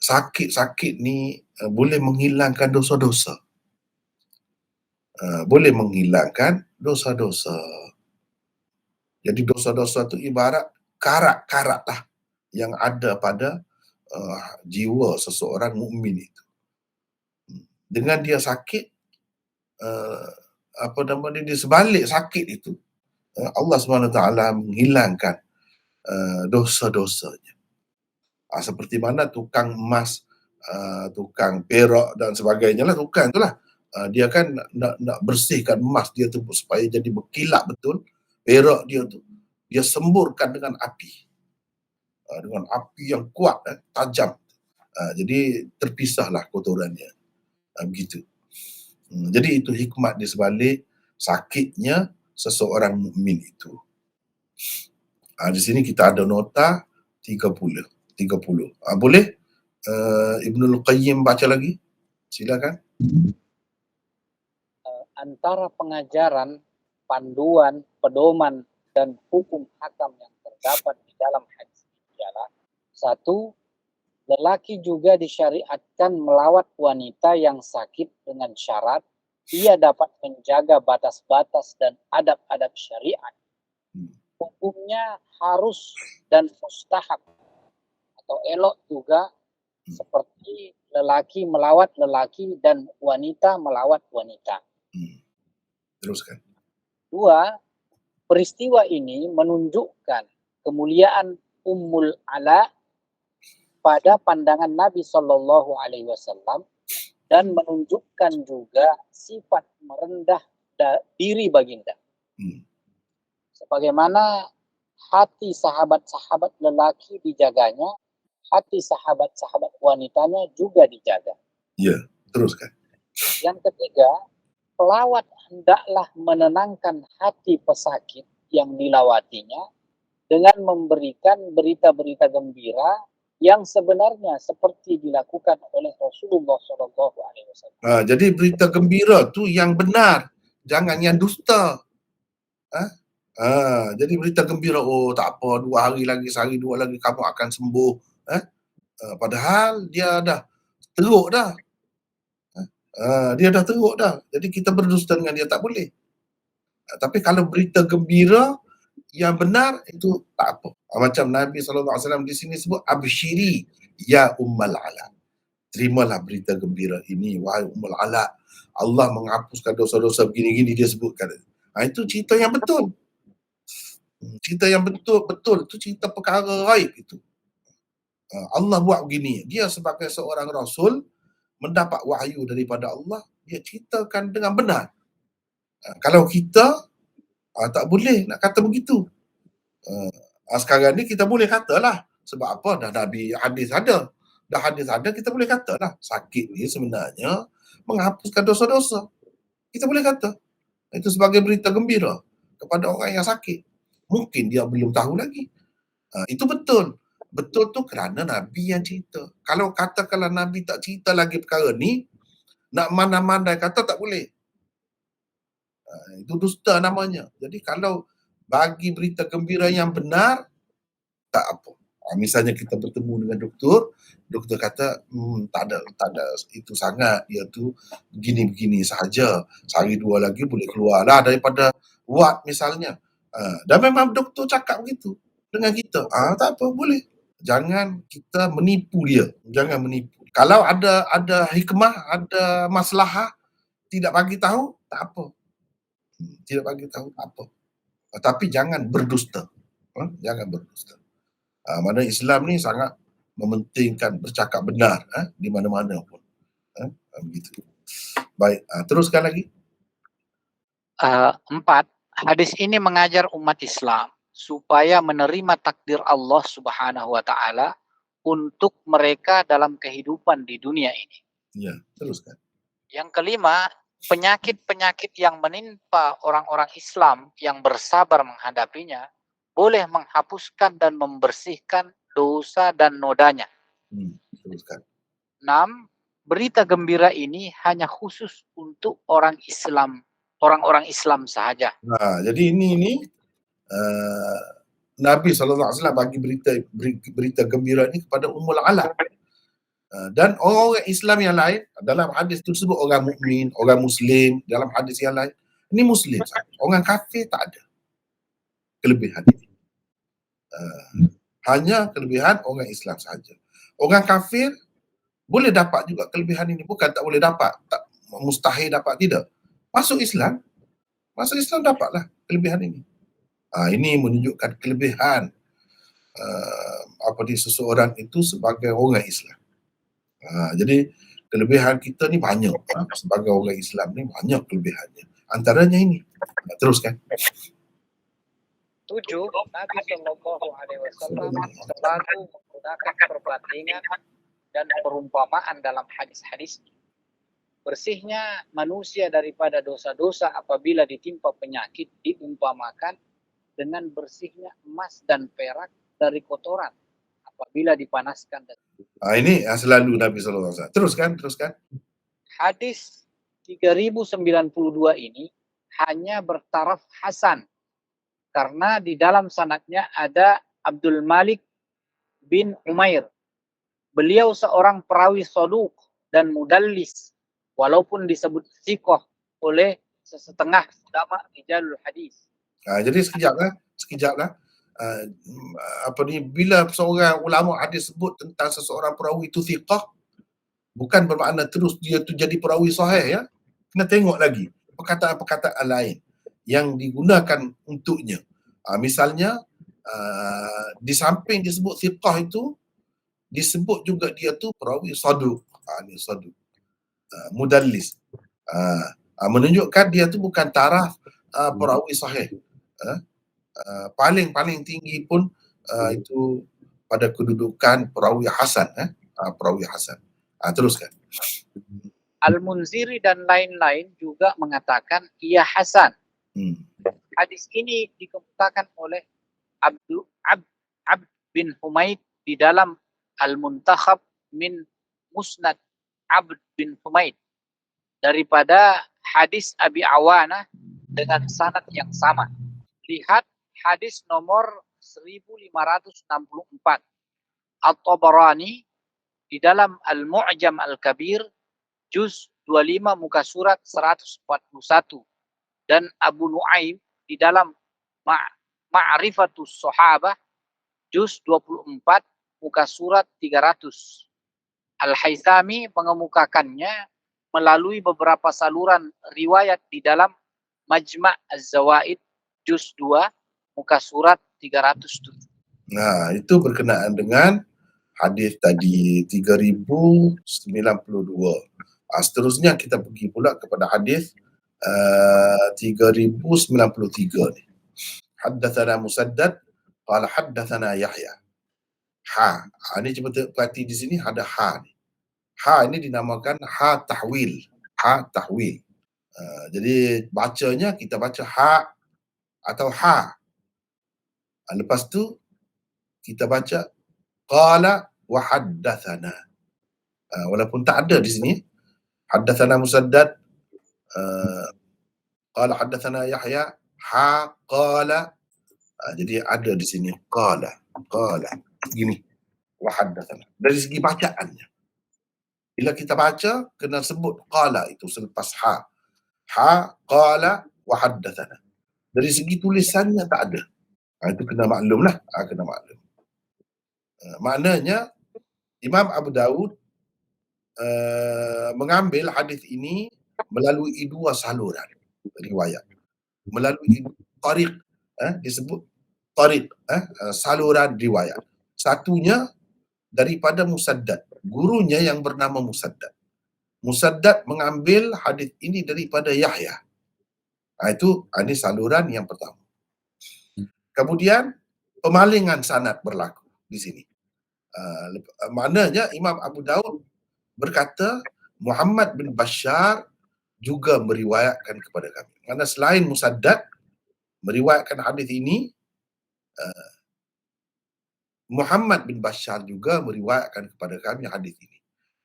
sakit-sakit ni boleh menghilangkan dosa-dosa. Boleh menghilangkan dosa-dosa. Jadi dosa-dosa tu ibarat karat-karat lah yang ada pada jiwa seseorang mukmin itu. Dengan dia sakit, di sebalik sakit itu, Allah SWT menghilangkan dosa-dosanya. Seperti mana tukang emas, tukang perak dan sebagainya lah, tukang itulah. Dia kan nak bersihkan emas dia tu supaya jadi berkilat betul. Perak dia tu dia semburkan dengan api. Dengan api yang kuat, tajam. Jadi terpisahlah kotorannya. Begitu. Jadi itu hikmat di sebalik sakitnya seseorang mukmin itu. Di sini kita ada nota 30. Boleh Ibnul Qayyim baca lagi? Silakan. Antara pengajaran, panduan, pedoman, dan hukum hakam yang terdapat di dalam hadis ialah: 1. Lelaki juga disyariatkan melawat wanita yang sakit dengan syarat ia dapat menjaga batas-batas dan adab-adab syariat. Hukumnya harus dan mustahab atau elok juga, seperti lelaki melawat lelaki dan wanita melawat wanita. Teruskan. 2. Peristiwa ini menunjukkan kemuliaan Ummul Ala pada pandangan Nabi Shallallahu Alaihi Wasallam dan menunjukkan juga sifat merendah diri baginda. Sebagaimana hati sahabat-sahabat lelaki dijaganya, hati sahabat-sahabat wanitanya juga dijaga. Ya, teruskan. Yang ketiga, pelawat hendaklah menenangkan hati pesakit yang dilawatinya dengan memberikan berita-berita gembira yang sebenarnya seperti dilakukan oleh Rasulullah SAW. Jadi berita gembira tu yang benar, jangan yang dusta. Jadi berita gembira, tak apa, 2 hari lagi, sehari 2 lagi kamu akan sembuh. Padahal dia dah teruk dah. Dia dah teruk dah. Jadi kita berdusta dengan dia tak boleh. Tapi kalau berita gembira yang benar itu tak apa. Macam Nabi SAW di sini sebut, absyiri ya Ummul Ala. Terimalah berita gembira ini wahai Ummul Ala. Allah menghapuskan dosa-dosa begini-gini dia sebutkan. Itu cerita yang betul. Cerita yang betul-betul itu cerita perkara gaib itu. Allah buat begini. Dia sebagai seorang rasul mendapat wahyu daripada Allah, dia ceritakan dengan benar. Kalau kita tak boleh nak kata begitu. Sekarang ni kita boleh katalah. Sebab apa? Dah Nabi hadis ada. Dah hadis ada, kita boleh katalah. Sakit ni sebenarnya menghapuskan dosa-dosa. Kita boleh kata. Itu sebagai berita gembira kepada orang yang sakit. Mungkin dia belum tahu lagi. Itu betul. Betul tu kerana Nabi yang cerita. Kalau katakanlah Nabi tak cerita lagi perkara ni, nak mana-mana kata tak boleh. Itu dusta namanya. Jadi kalau bagi berita gembira yang benar, tak apa. Misalnya kita bertemu dengan doktor kata, tak ada itu sangat, dia tu begini-begini sahaja. Sehari 2 lagi boleh keluarlah daripada ward misalnya. Dan memang doktor cakap begitu dengan kita. Tak apa, boleh. Jangan kita menipu dia. Jangan menipu. Kalau ada hikmah, ada maslahah, tidak bagi tahu, tak apa. Tidak bagi tahu, tak apa. Tapi jangan berdusta. Jangan berdusta. Mana Islam ni sangat mementingkan bercakap benar di mana-mana pun. Begitu. Baik, teruskan lagi. 4. Hadis ini mengajar umat Islam supaya menerima takdir Allah Subhanahu wa taala untuk mereka dalam kehidupan di dunia ini. Ya, teruskan. Yang kelima, penyakit-penyakit yang menimpa orang-orang Islam yang bersabar menghadapinya boleh menghapuskan dan membersihkan dosa dan nodanya. Teruskan. 6. Berita gembira ini hanya khusus untuk orang-orang Islam sahaja. Jadi ini Nabi SAW bagi berita gembira ini kepada Ummul Ala. Dan orang-orang Islam yang lain, dalam hadis itu disebut orang mukmin, orang Muslim, dalam hadis yang lain, ini Muslim sahaja. Orang kafir tak ada kelebihan ini. Hanya kelebihan orang Islam sahaja. Orang kafir boleh dapat juga kelebihan ini. Bukan tak boleh dapat, tak mustahil dapat, tidak. Masuk Islam dapatlah kelebihan ini. Ini menunjukkan kelebihan seseorang itu sebagai orang Islam. Jadi kelebihan kita ni banyak. Sebagai orang Islam ni banyak kelebihannya. Antaranya ini. Teruskan. 7. Nabi Shallallahu Alaihi Wasallam selalu menggunakan perbandingan dan perumpamaan dalam hadis-hadis. Bersihnya manusia daripada dosa-dosa apabila ditimpa penyakit diumpamakan dengan bersihnya emas dan perak dari kotoran apabila dipanaskan. Ini selalu Nabi SAW. Teruskan. Hadis 3092 ini hanya bertaraf hasan karena di dalam sanadnya ada Abdul Malik bin Umair. Beliau seorang perawi saduq dan mudallis, walaupun disebut thiqah oleh sesetengah ulama rijalul hadis. Jadi sekejaplah. Bila seorang ulama hadis sebut tentang seseorang perawi itu thiqah, bukan bermakna terus dia tu jadi perawi sahih, ya. Kena tengok lagi perkataan-perkataan lain yang digunakan untuknya. Misalnya di samping disebut thiqah itu disebut juga dia tu perawi saduq. Ni saduq. Mudallis. Menunjukkan dia tu bukan taraf perawi sahih. Paling tinggi pun itu pada kedudukan perawi hasan. Perawi hasan. Teruskan. Al-Munziri dan lain-lain juga mengatakan ia hasan. Hadis ini dikemukakan oleh Abd bin Humaid di dalam Al-Muntakhab min Musnad Abd bin Humaid daripada hadis Abi Awana dengan sanad yang sama. Lihat hadis nomor 1564. At-Tabarani di dalam Al-Mu'jam Al-Kabir juz 25 muka surat 141 dan Abu Nuaim di dalam Ma'rifatus Sahabah juz 24 muka surat 300. Al-Haythami mengemukakannya melalui beberapa saluran riwayat di dalam Majma' Az-Zawaid juz 2 muka surat 307. Itu berkenaan dengan hadis tadi 3092. Seterusnya kita pergi pula kepada hadis 3093 ni. Haddatsana Musaddad qala haddatsana Yahya. Ini cuba perhati di sini ada ni. Ini dinamakan tahwil. Tahwil. Jadi bacanya kita baca atau lepas tu kita baca qala wa haddatsana. Walaupun tak ada di sini. Haddatsana Musaddad qala haddatsana Yahya qala. Jadi ada di sini qala gini wa haddatsana. Dari segi bacaannya, bila kita baca kena sebut qala itu selepas qala wa haddatsana. Dari segi tulisannya tak ada. Itu kena maklumlah, kena maklum. Maknanya Imam Abu Daud mengambil hadis ini melalui dua saluran riwayat. Melalui tariq, disebut tariq, saluran riwayat. Satunya daripada Musaddad, gurunya yang bernama Musaddad. Musaddad mengambil hadis ini daripada Yahya. Ini saluran yang pertama. Kemudian pemalingan sanad berlaku di sini. Maknanya Imam Abu Daud berkata Muhammad bin Bashar juga meriwayatkan kepada kami. Kerana selain Musaddad meriwayatkan hadis ini, Muhammad bin Bashar juga meriwayatkan kepada kami hadis ini.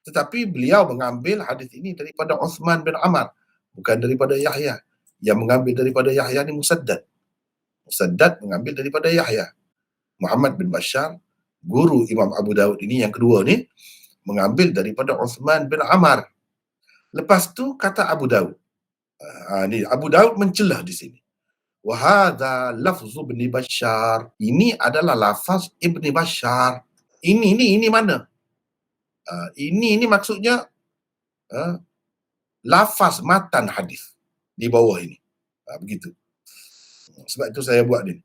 Tetapi beliau mengambil hadis ini daripada Uthman bin Amr, bukan daripada Yahya. Yang mengambil daripada Yahya ni Musaddad. Musaddad mengambil daripada Yahya. Muhammad bin Bashar, guru Imam Abu Daud ini yang kedua ni, mengambil daripada Uthman bin Amr. Lepas tu kata Abu Daud. Ni Abu Daud mencelah di sini. Wa hadza lafzu Ibn Bashar. Ini adalah lafaz Ibn Bashar. Ini mana? Ini maksudnya lafaz matan hadis di bawah ini. Begitu. Sebab itu saya buat ni.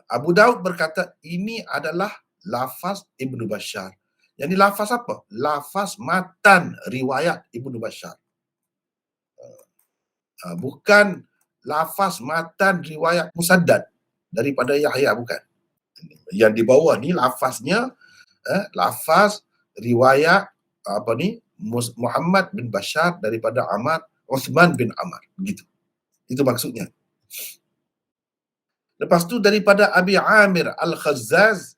Abu Daud berkata ini adalah lafaz Ibnu Bashar. Yang ini lafaz apa? Lafaz matan riwayat Ibnu Bashar. Bukan lafaz matan riwayat Musaddad daripada Yahya, bukan. Yang di bawah ni lafaznya lafaz riwayat Muhammad bin Bashar daripada Uthman bin Amr, begitu. Itu maksudnya. Lepas tu daripada Abi Amir Al-Khazzaz,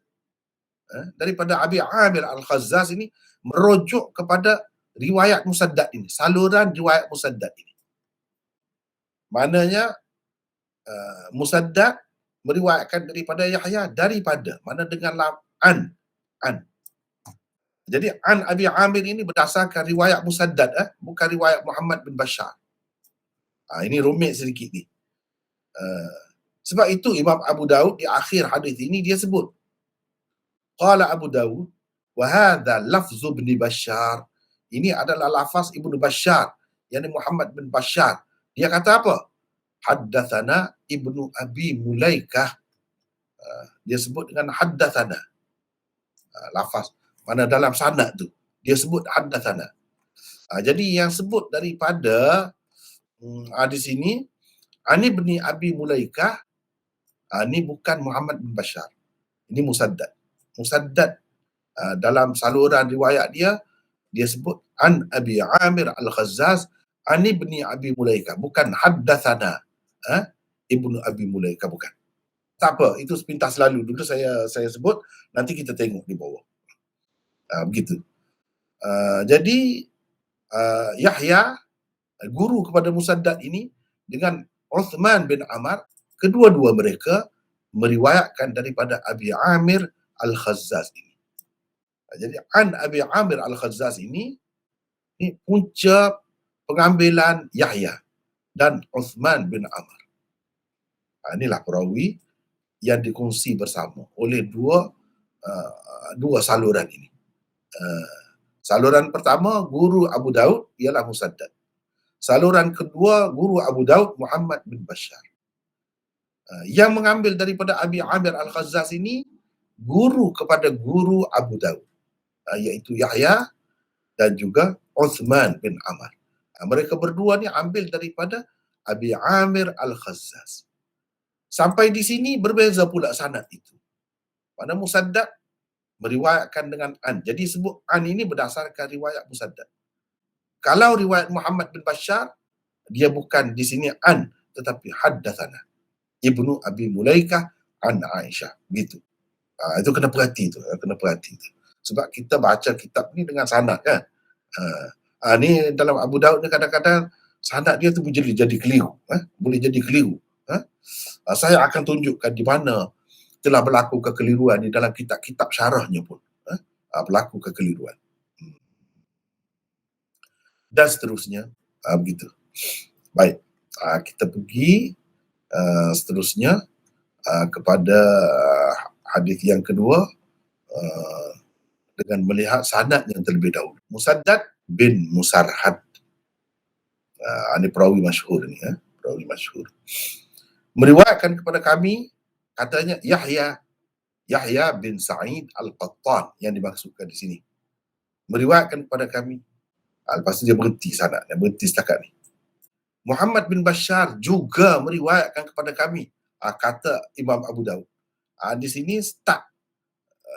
daripada Abi Amir Al-Khazzaz ini merujuk kepada riwayat Musaddad ini, saluran riwayat Musaddad ini. Maknanya Musaddad meriwayatkan daripada Yahya daripada, mana dengan an. Jadi an Abi Amir ini berdasarkan riwayat Musaddad, bukan riwayat Muhammad bin Bashar. Ini rumit sedikit ni. Sebab itu Imam Abu Daud di akhir hadis ini dia sebut, qala Abu Daud wa hadha lafzu ibn Bashar. Ini adalah lafaz Ibnu Bashar, yakni Muhammad bin Bashar. Dia kata apa? Haddatsana Ibnu Abi Mulaikah. Dia sebut dengan haddatsana. Lafaz mana dalam sanad tu dia sebut haddatsana. Jadi yang sebut daripada di sini Ani bin Abi Mulaikah, ini bukan Muhammad bin Bashar. Ini Musaddad. Musaddad dalam saluran riwayat dia sebut an Abi Amir Al-Khazzaz Ani bin Abi Mulaikah, bukan haddatsana Ibnu Abi Mulaikah, bukan. Tak apa, itu sepintas lalu. Dulu saya sebut, nanti kita tengok di bawah. Begitu. Jadi Yahya guru kepada Musaddad ini dengan Uthman bin Amr, kedua-dua mereka meriwayatkan daripada Abi Amir Al-Khazzaz ini. Jadi an Abi Amir Al-Khazzaz ini punca pengambilan Yahya dan Uthman bin Amr. Inilah perawi yang dikongsi bersama oleh dua saluran ini. Saluran pertama guru Abu Daud ialah Musaddad. Saluran kedua guru Abu Daud Muhammad bin Bashar. Yang mengambil daripada Abi Amir Al-Khazzaz ini guru kepada guru Abu Daud, iaitu Yahya dan juga Uthman bin Amr. Mereka berdua ni ambil daripada Abi Amir Al-Khazzaz. Sampai di sini berbeza pula sanad itu. Pada Musaddad meriwayatkan dengan an. Jadi sebut an ini berdasarkan riwayat Musaddad. Kalau riwayat Muhammad bin Bashar, dia bukan di sini an, tetapi haddatsana Ibnu Abi Mulaikah an Aisyah. Gitu. Itu kena perhati tu, Sebab kita baca kitab ni dengan sanad kan. Ni dalam Abu Daud ni kadang-kadang sanad dia tu boleh jadi keliru, boleh jadi keliru. Saya akan tunjukkan di mana telah berlaku kekeliruan di dalam kitab-kitab syarahnya pun. Berlaku kekeliruan. Dan seterusnya, begitu. Baik, kita pergi seterusnya kepada hadis yang kedua dengan melihat sanad yang terlebih dahulu. Musaddad bin Musarhad. Ini perawi masyhur ni, perawi masyhur. Meriwayatkan kepada kami, katanya Yahya bin Sa'id Al-Qattan yang dimaksudkan di sini. Meriwayatkan kepada kami. Lepas tu dia berhenti sanad, dia berhenti setakat ni. Muhammad bin Bashar juga meriwayatkan kepada kami, kata Imam Abu Daud. Di sini start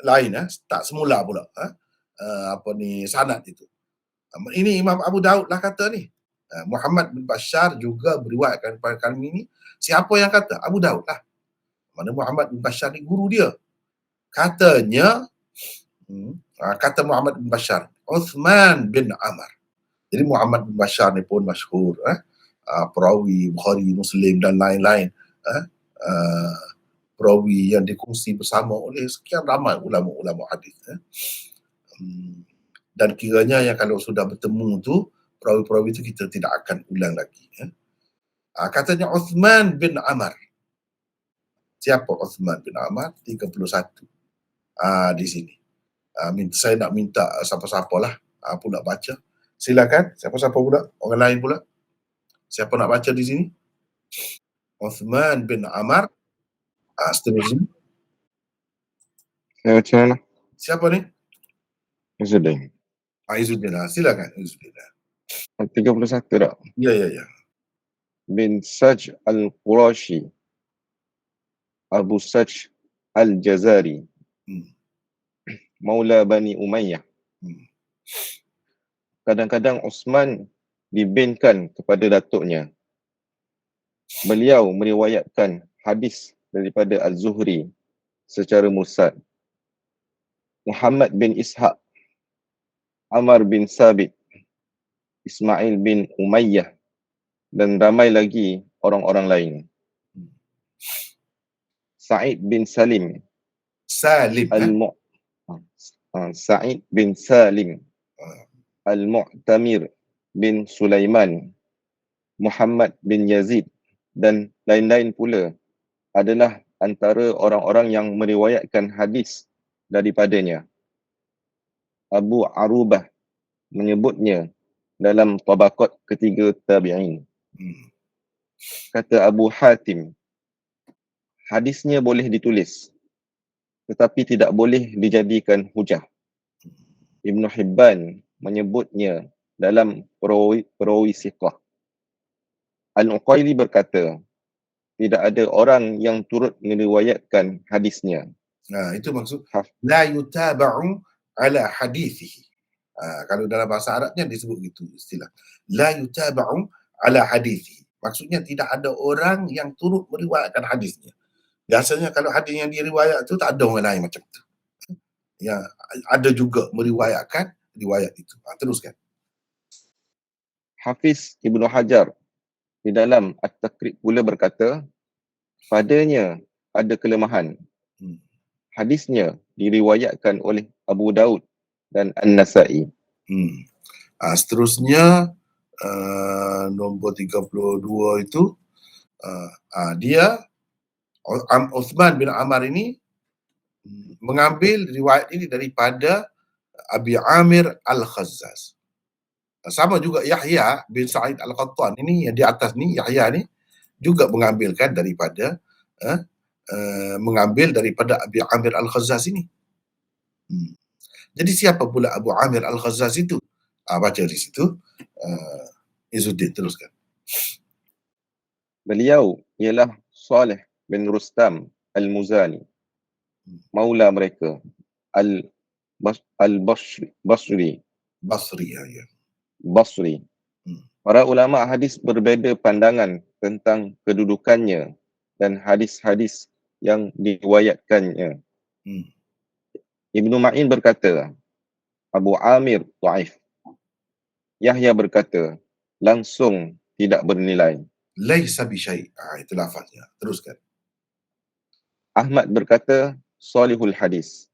lain, start semula pula sanad itu. Ini Imam Abu Daud lah kata ni. Muhammad bin Bashar juga meriwayatkan kepada kami ni. Siapa yang kata? Abu Daud lah. Mana Muhammad bin Bashar ni guru dia. Katanya, kata Muhammad bin Bashar, Uthman bin Amr. Jadi Muhammad bin Bashar ni pun masyhur, perawi Bukhari, Muslim dan lain-lain. Perawi yang dikongsi bersama oleh sekian ramai ulama-ulama hadis. Dan kiranya yang kalau sudah bertemu tu, perawi-perawi itu kita tidak akan ulang lagi. Katanya Uthman bin Amr. Siapa Uthman bin Amr? 31. Di sini. Saya nak minta siapa-siapa lah pula baca. Silakan, siapa-siapa pula? Orang lain pula? Siapa nak baca di sini? Uthman bin Amr Seterusnya. Saya baca lah. Siapa ni? Izzuddin. Izzuddin. Silakan Izzuddin. 31 tak? Ya. Bin Saj al-Qurashi, Abu Saj al-Jazari, Hmm. Maula Bani Umayyah. Hmm. Kadang-kadang Osman dibinkan kepada datuknya. Beliau meriwayatkan hadis daripada Az-Zuhri secara mursal. Muhammad bin Ishaq, Amr bin Sabit, Ismail bin Umayyah dan ramai lagi orang-orang lain. Sa'id bin Salim Salim. Sa'id bin Salim Al-Mu'tamir bin Sulaiman, Muhammad bin Yazid dan lain-lain pula adalah antara orang-orang yang meriwayatkan hadis daripadanya. Abu Arubah menyebutnya dalam tabaqat ketiga tabi'in. Kata Abu Hatim, hadisnya boleh ditulis tetapi tidak boleh dijadikan hujah. Ibn Hibban menyebutnya dalam perawi siqah. Al-Uqaili berkata, tidak ada orang yang turut meriwayatkan hadisnya. Itu maksud la yutaba'u ala hadithihi. Kalau dalam bahasa Arabnya disebut gitu istilah. La yutaba'u ala hadithihi. Maksudnya tidak ada orang yang turut meriwayatkan hadisnya. Biasanya kalau hadis yang diriwayat tu tak ada orang lain macam tu. Ya, ada juga meriwayatkan riwayat itu. Teruskan. Hafiz Ibnu Hajar di dalam At-Taqrib pula berkata, padanya ada kelemahan. Hadisnya diriwayatkan oleh Abu Daud dan An-Nasa'i. Seterusnya nombor 32 itu dia Uthman bin Ammar ini mengambil riwayat ini daripada Abi Amir Al-Khazzaz. Sama juga Yahya bin Sa'id Al-Qattan ini yang di atas ni, Yahya ni juga mengambil daripada Abi Amir Al-Khazzaz ini. Jadi siapa pula Abu Amir Al-Khazzaz itu? Baca di situ. Izzuddin, teruskan. Beliau ialah Salih bin Rustam Al-Muzani, maula mereka, Al-Basri. Basri. Para ulama hadis berbeza pandangan tentang kedudukannya dan hadis-hadis yang diriwayatkannya. Ibnu Ma'in berkata, Abu Amir dhaif. Yahya berkata, langsung tidak bernilai. Laisa bi syai'. Itu lafaznya. Teruskan. Ahmad berkata, salihul hadis.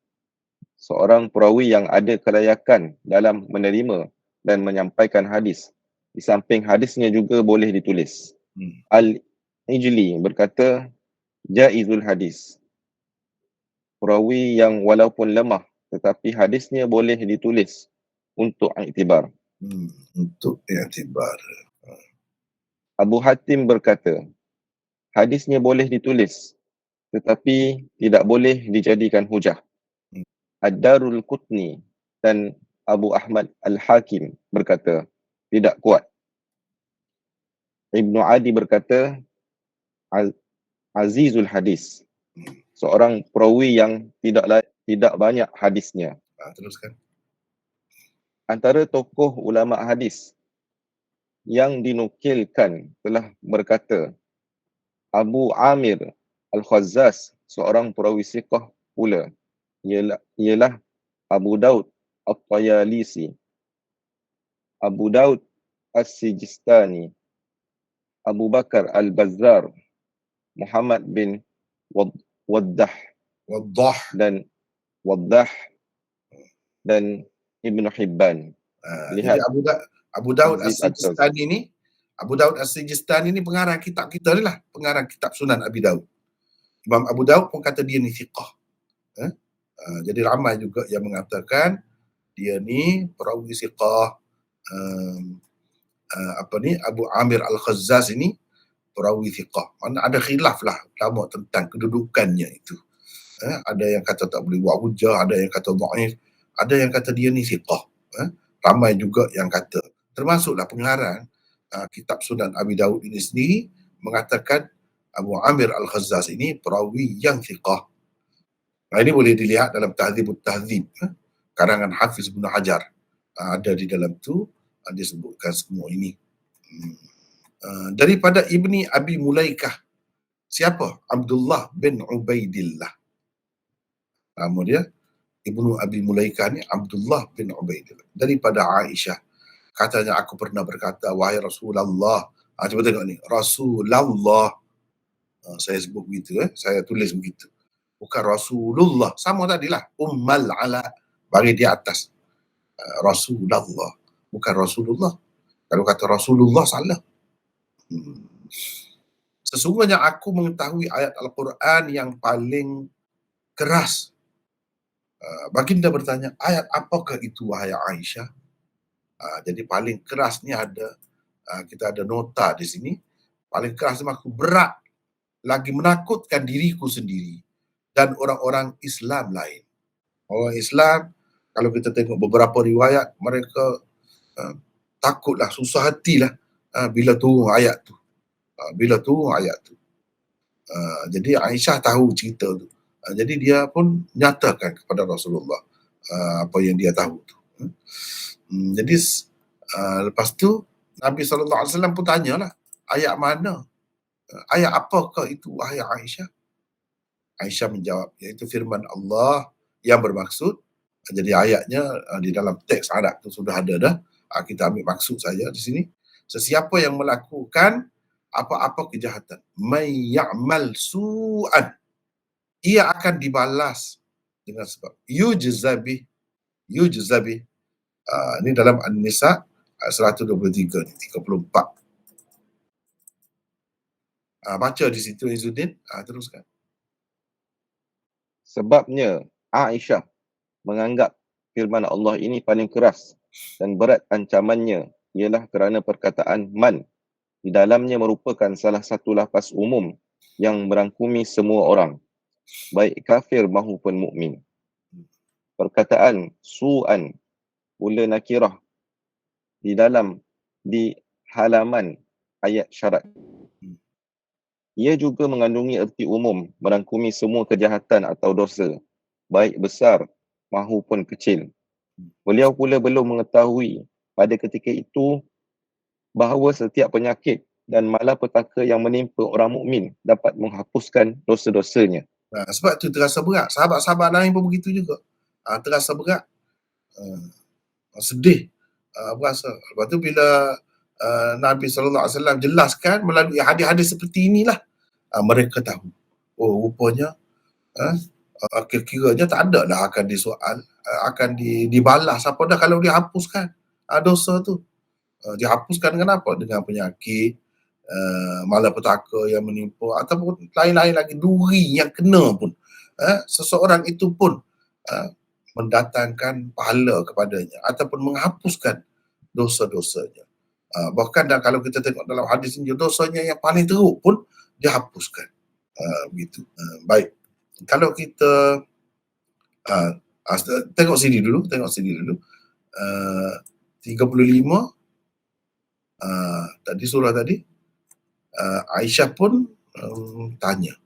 Seorang perawi yang ada kelayakan dalam menerima dan menyampaikan hadis. Di samping hadisnya juga boleh ditulis. Al-Ijli berkata, jaizul hadis. Perawi yang walaupun lemah tetapi hadisnya boleh ditulis untuk iktibar. Untuk iktibar. Abu Hatim berkata, hadisnya boleh ditulis tetapi tidak boleh dijadikan hujah. Ad-Darul Qutni dan Abu Ahmad Al-Hakim berkata, tidak kuat. Ibnu Adi berkata, azizul hadis. Seorang perawi yang tidak banyak hadisnya. Teruskan. Antara tokoh ulama hadis yang dinukilkan telah berkata, Abu Amir Al-Khazzaz, seorang perawi siqah pula, ialah Abu Daud At-Tayalisi, Abu Daud As-Sijistani, Abu Bakar Al-Bazzar, Muhammad bin Waddah dan Ibn Hibban. Jadi Abu Daud As-Sijistani ni pengarang kitab kita ni lah, pengarang kitab Sunan Abi Daud. Imam Abu Daud pun kata dia ni thiqah. Jadi ramai juga yang mengatakan dia ni perawi thiqah. Abu Amir Al-Khazzaz ini perawi thiqah. Mana ada khilaf lah ulama tentang kedudukannya itu. Ada yang kata tak boleh buat hujah, ada yang kata dhaif, ada yang kata dia ni thiqah. Ramai juga yang kata. Termasuklah pengarang kitab Sunan Abi Daud ini sendiri mengatakan Abu Amir Al-Khazzaz ini perawi yang thiqah. Ini boleh dilihat dalam Tahdzibut Tahdzib, karangan Hafiz Ibn Hajar. Ada di dalam tu dia sebutkan semua ini. Daripada Ibni Abi Mulaikah. Siapa? Abdullah bin Ubaidillah. Nama dia Ibnu Abi Mulaikah ni Abdullah bin Ubaidillah. Daripada Aisyah. Katanya aku pernah berkata, wahai Rasulullah. Cuba tengok ni. Rasulullah. Saya sebut begitu. Saya tulis begitu. Bukan Rasulullah. Sama tadilah. Ummal ala. Bagi di atas. Rasulullah. Bukan Rasulullah. Kalau kata Rasulullah, salah. Sesungguhnya aku mengetahui ayat Al-Quran yang paling keras. Baginda bertanya, ayat apakah itu wahai Aisyah? Jadi paling keras ni ada, kita ada nota di sini. Paling keras ni maksud berat, lagi menakutkan diriku sendiri dan orang-orang Islam lain. Orang Islam, kalau kita tengok beberapa riwayat, mereka takutlah, susah hatilah bila turun ayat tu. Jadi Aisyah tahu cerita tu. Jadi dia pun nyatakan kepada Rasulullah apa yang dia tahu tu. Jadi lepas tu Nabi SAW pun tanyalah, ayat mana? Ayat apakah itu wahai Aisyah? Aisyah menjawab, iaitu firman Allah yang bermaksud. Jadi ayatnya di dalam teks Arab tu sudah ada dah. Kita ambil maksud saja di sini. Sesiapa yang melakukan apa-apa kejahatan, may ya'mal su'an, ia akan dibalas dengan sebab yujzabi. Ini dalam An-Nisa 123 ni, 34. Baca di situ Izzuddin, teruskan. Sebabnya Aisyah menganggap firman Allah ini paling keras dan berat ancamannya ialah kerana perkataan man di dalamnya merupakan salah satu lafaz umum yang merangkumi semua orang, baik kafir maupun mukmin. Perkataan su'an pula nakirah di halaman ayat syarat. Ia juga mengandungi erti umum merangkumi semua kejahatan atau dosa, baik besar maupun kecil. Beliau pula belum mengetahui pada ketika itu bahawa setiap penyakit dan malapetaka yang menimpa orang mukmin dapat menghapuskan dosa-dosanya. Sebab tu terasa berat. Sahabat-sahabat lain pun begitu juga. Terasa berat. Sedih. Berasa. Lepas tu bila Nabi SAW jelaskan melalui hadis-hadis seperti inilah, mereka tahu. Oh, rupanya kira-kiranya tak ada dah akan disoal, akan dibalas apa dah kalau dihapuskan dosa tu. Dihapuskan dengan apa? Dengan penyakit, malapetaka yang menimpa ataupun lain-lain lagi, duri yang kena pun. Seseorang itu pun mendatangkan pahala kepadanya ataupun menghapuskan dosa-dosanya. Bahkan kalau kita tengok dalam hadis ini, dosanya yang paling teruk pun dihapuskan. Begitu. Baik. Kalau kita tengok sini dulu. 35 tadi surah tadi, Aisyah pun tanya.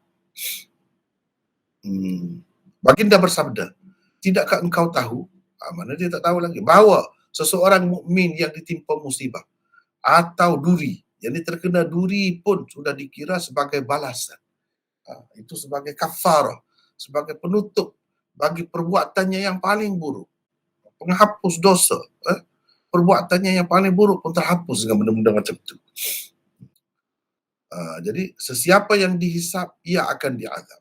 Baginda bersabda, tidakkah engkau tahu, mana dia tak tahu lagi, bahawa seseorang mukmin yang ditimpa musibah atau duri, yang terkena duri pun sudah dikira sebagai balasan. Itu sebagai kafarah, sebagai penutup bagi perbuatannya yang paling buruk, penghapus dosa. Perbuatannya yang paling buruk pun terhapus dengan benda-benda macam itu. Jadi sesiapa yang dihisap, ia akan diazab.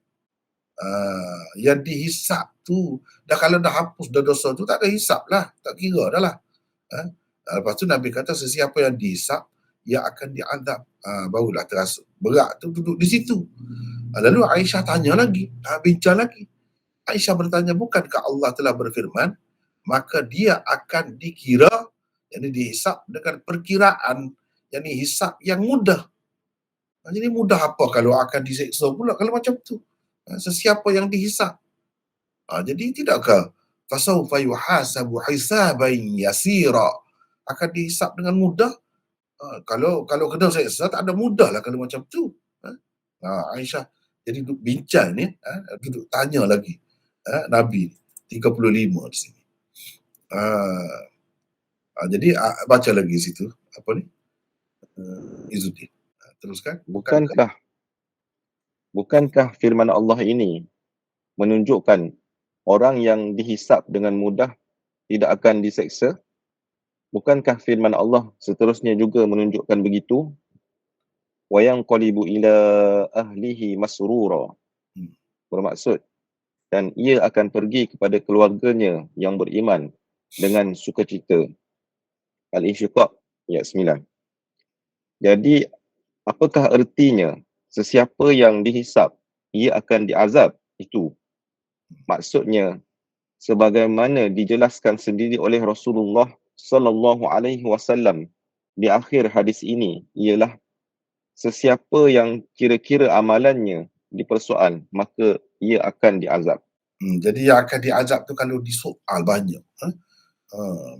Yang dihisap tu, dah kalau dah hapus dah dosa tu, tak ada hisap lah, tak kira dah lah. Lepas tu Nabi kata sesiapa yang dihisap, ia akan diazab. Barulah terasa berat tu duduk di situ. Lalu Aisyah tanya lagi, bincang lagi. Aisyah bertanya, bukankah Allah telah berfirman, maka dia akan dikira, yakni dihisap dengan perkiraan, yakni hisap yang mudah. Jadi mudah apa kalau akan diseksa pula kalau macam tu. Sesiapa yang dihisap. Jadi tidakkah fasawfa yuhasabu hisaban yasira, akan dihisap dengan mudah? Kalau kena seksa tak ada mudah lah kalau macam tu. Aisyah jadi duduk bincang ni, duduk tanya lagi Nabi 35 di sini. Jadi baca lagi situ apa ni, Izzuddin. Teruskan. Bukankah firman Allah ini menunjukkan orang yang dihisap dengan mudah tidak akan diseksa? Bukankah firman Allah seterusnya juga menunjukkan begitu? Wa yanqalibu ila ahlihi masrura. Bermaksud, dan ia akan pergi kepada keluarganya yang beriman dengan sukacita. Al-Insyiqaq ayat 9. Jadi, apakah ertinya sesiapa yang dihisap, ia akan diazab? Itu maksudnya, sebagaimana dijelaskan sendiri oleh Rasulullah sallallahu alaihi wasallam di akhir hadis ini, ialah sesiapa yang kira-kira amalannya dipersoal, maka ia akan diazab. Jadi yang akan diazab tu kalau disoal banyak.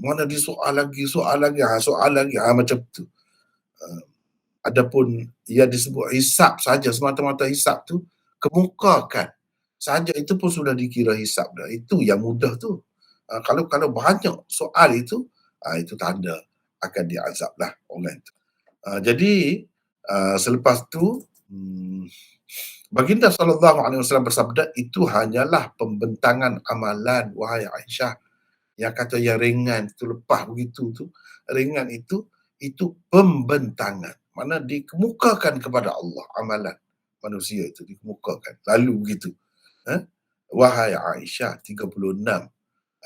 Mana disoal lagi, soal lagi, macam tu. Adapun ia disebut hisap saja, semata-mata hisap tu, kemukakan saja itu pun sudah dikira hisap dah. Itu yang mudah tu. Kalau banyak soal itu tanda akan diazab lah orang itu. Jadi selepas tu Baginda SAW bersabda, itu hanyalah pembentangan amalan wahai Aisyah. Yang kata yang ringan itu lepas begitu tu, ringan itu pembentangan. Mana dikemukakan kepada Allah amalan manusia itu dikemukakan. Lalu begitu. Wahai Aisyah 36.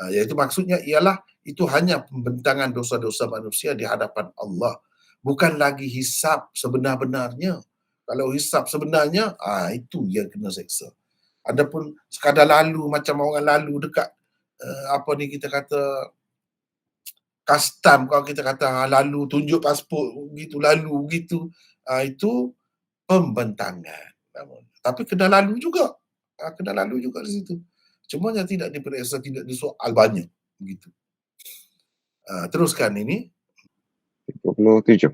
Iaitu maksudnya ialah itu hanya pembentangan dosa-dosa manusia di hadapan Allah. Bukan lagi hisap sebenar-benarnya. Kalau hisap sebenarnya, itu yang kena seksa. Adapun sekadar lalu macam orang lalu dekat kita kata custom, kalau kita kata lalu tunjuk pasport begitu, lalu begitu, itu pembentangan. Tapi kena lalu juga. Kena lalu juga di situ. Cuma yang tidak diperiksa, tidak disoal banyak begitu. Teruskan ini. 37.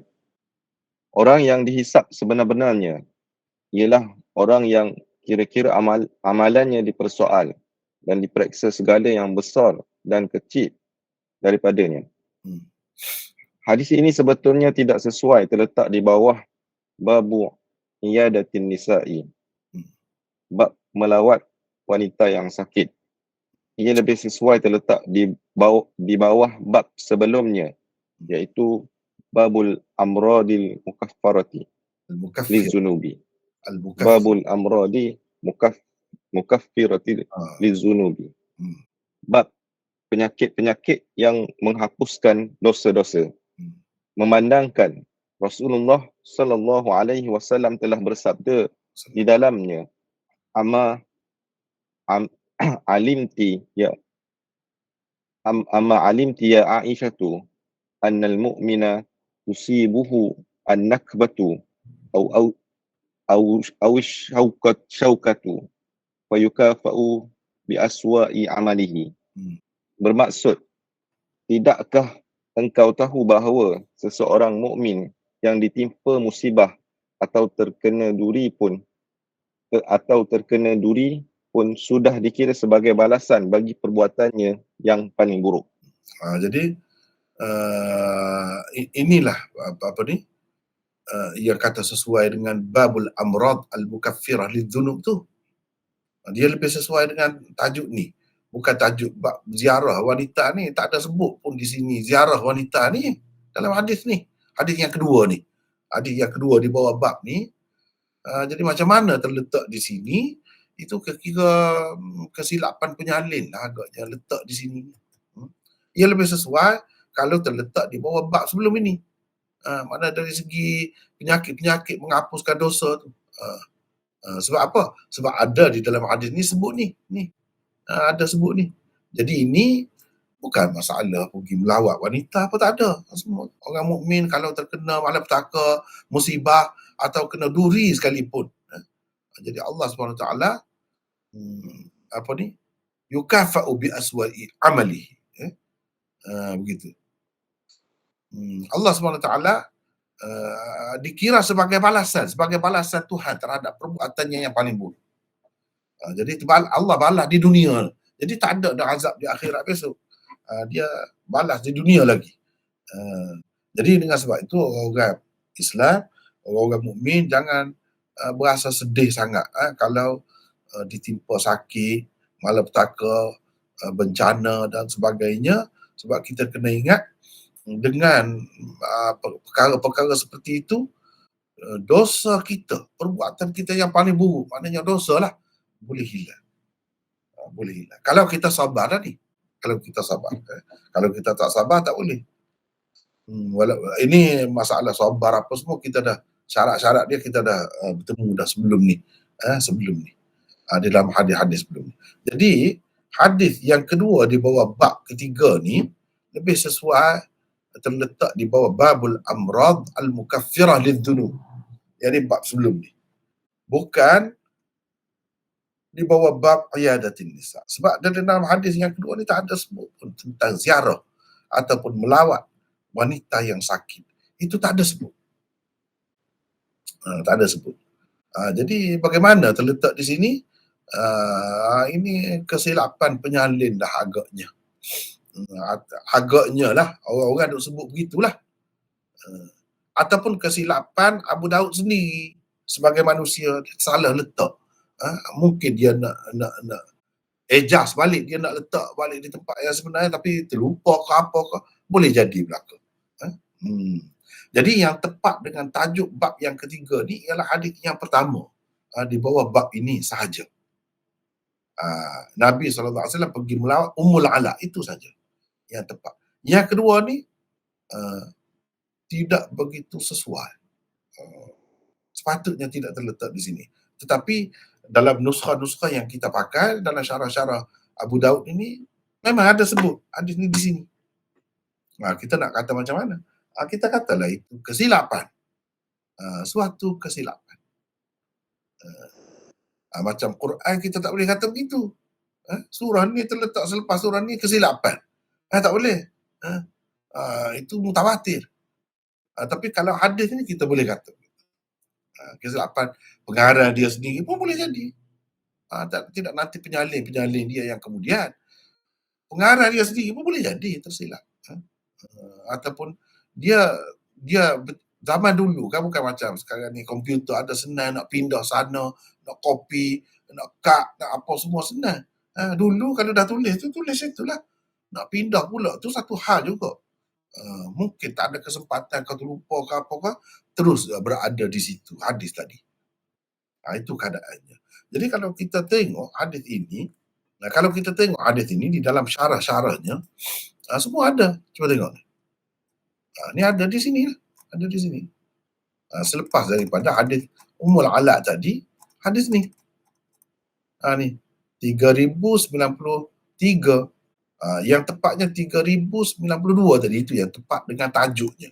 Orang yang dihisap sebenar-benarnya ialah orang yang kira-kira amalannya dipersoal dan diperiksa segala yang besar dan kecil daripadanya. Hadis ini sebetulnya tidak sesuai terletak di bawah babu iyadatin nisa'i, bab melawat wanita yang sakit. Ia lebih sesuai terletak di bawah bab sebelumnya, iaitu babul amradil mukaffarati lizunubi. Babul amradi mukaffirati lizunubi. Bab penyakit-penyakit yang menghapuskan dosa-dosa. Memandangkan Rasulullah sallallahu alaihi wasallam telah bersabda di dalamnya, alimti ya Aisyatu annal mu'mina tusibuhu an-nakbatu au syaukatu wa yukafa'u bi aswa'i amalihi. Bermaksud, tidakkah engkau tahu bahawa seseorang mukmin yang ditimpa musibah atau terkena duri pun sudah dikira sebagai balasan bagi perbuatannya yang paling buruk. Jadi inilah ia kata sesuai dengan babul amrad al-mukaffirah lidzunub tu. Dia lebih sesuai dengan tajuk ni. Bukan tajuk bab ziarah wanita ni, tak ada sebut pun di sini ziarah wanita ni dalam hadis ni. Hadis yang kedua ni. Hadis yang kedua di bawah bab ni. Jadi macam mana terletak di sini, itu kira kesilapan penyalin lah agaknya letak di sini. Ia lebih sesuai kalau terletak di bawah bab sebelum ini. Mana dari segi penyakit-penyakit menghapuskan dosa tu. Sebab apa? Sebab ada di dalam hadis ni sebut ni. Ada sebut ni. Jadi ini bukan masalah pergi melawat wanita apa, tak ada. Semua orang mukmin kalau terkena malapetaka, musibah, atau kena duri sekalipun. Jadi Allah SWT yukafa'u bi aswa'i amalihi. Begitu. Allah SWT dikira sebagai balasan Tuhan terhadap perbuatannya yang paling buruk. Jadi Allah balas di dunia. Jadi tak ada dah azab di akhirat besok. Dia balas di dunia lagi. Jadi dengan sebab itu orang Islam, orang mukmin jangan berasa sedih sangat kalau ditimpa sakit, malapetaka, bencana dan sebagainya, sebab kita kena ingat dengan perkara-perkara seperti itu, dosa kita, perbuatan kita yang paling buruk, maknanya dosa lah, boleh hilang. Boleh hilang. Kalau kita sabar ni. Kalau kita sabar. Kalau kita tak sabar, tak boleh. Ini masalah sabar apa semua, kita dah, syarat-syarat dia kita dah bertemu dah sebelum ni. Di dalam hadis-hadis sebelum ni. Jadi, hadis yang kedua di bawah bab ketiga ni, lebih sesuai terletak di bawah babul amrad al-mukaffirah lidhunub. Jadi bab sebelum ni. Bukan di bawah bab iyadatin nisa. Sebab dalam hadis yang kedua ni tak ada sebut pun tentang ziarah ataupun melawat wanita yang sakit. Itu tak ada sebut. Tak ada sebut. Jadi bagaimana terletak di sini? Ini kesilapan penyalin dah agaknya. Agaknya lah orang-orang duk sebut begitulah. Ataupun kesilapan Abu Daud sendiri sebagai manusia, dia salah letak. Mungkin dia nak adjust balik, dia nak letak balik di tempat yang sebenarnya tapi terlupa ke apa ke, boleh jadi belaka. Jadi yang tepat dengan tajuk bab yang ketiga ni ialah hadis yang pertama di bawah bab ini sahaja. Nabi SAW pergi melawat Ummul Ala, itu saja yang tepat. Yang kedua ni tidak begitu sesuai. Sepatutnya tidak terletak di sini. Tetapi dalam nuskha-nuskha yang kita pakai, dalam syarah-syarah Abu Daud ini, memang ada sebut hadis ni di sini. Kita nak kata macam mana? Kita katalah itu kesilapan. Suatu kesilapan. Macam Quran kita tak boleh kata begitu. Surah ni terletak selepas surah ni kesilapan. Tak boleh. Itu mutawatir. Tapi kalau hadis ni kita boleh kata. Kesilapan pengarah dia sendiri pun boleh jadi. Tidak nanti penyalin dia yang kemudian. Pengarah dia sendiri pun boleh jadi tersilap. Ataupun dia zaman dulu kan bukan macam sekarang ni, komputer ada senang nak pindah sana, nak copy, nak cut, nak apa semua senang. Dulu kalau dah tulis tu, tulis itulah. Nak pindah pula tu satu hal juga. Mungkin tak ada kesempatan, kau terlupa ke apa ke, terus berada di situ hadis tadi. Itu keadaannya. Jadi kalau kita tengok hadis ini, di dalam syarah-syarahnya, semua ada. Cuba tengok ni. Ni ada di sini lah. Ada di sini. Selepas daripada hadis Ummul Ala tadi, hadis ni. Ni 3093. Yang tepatnya 3092 tadi, itu yang tepat dengan tajuknya.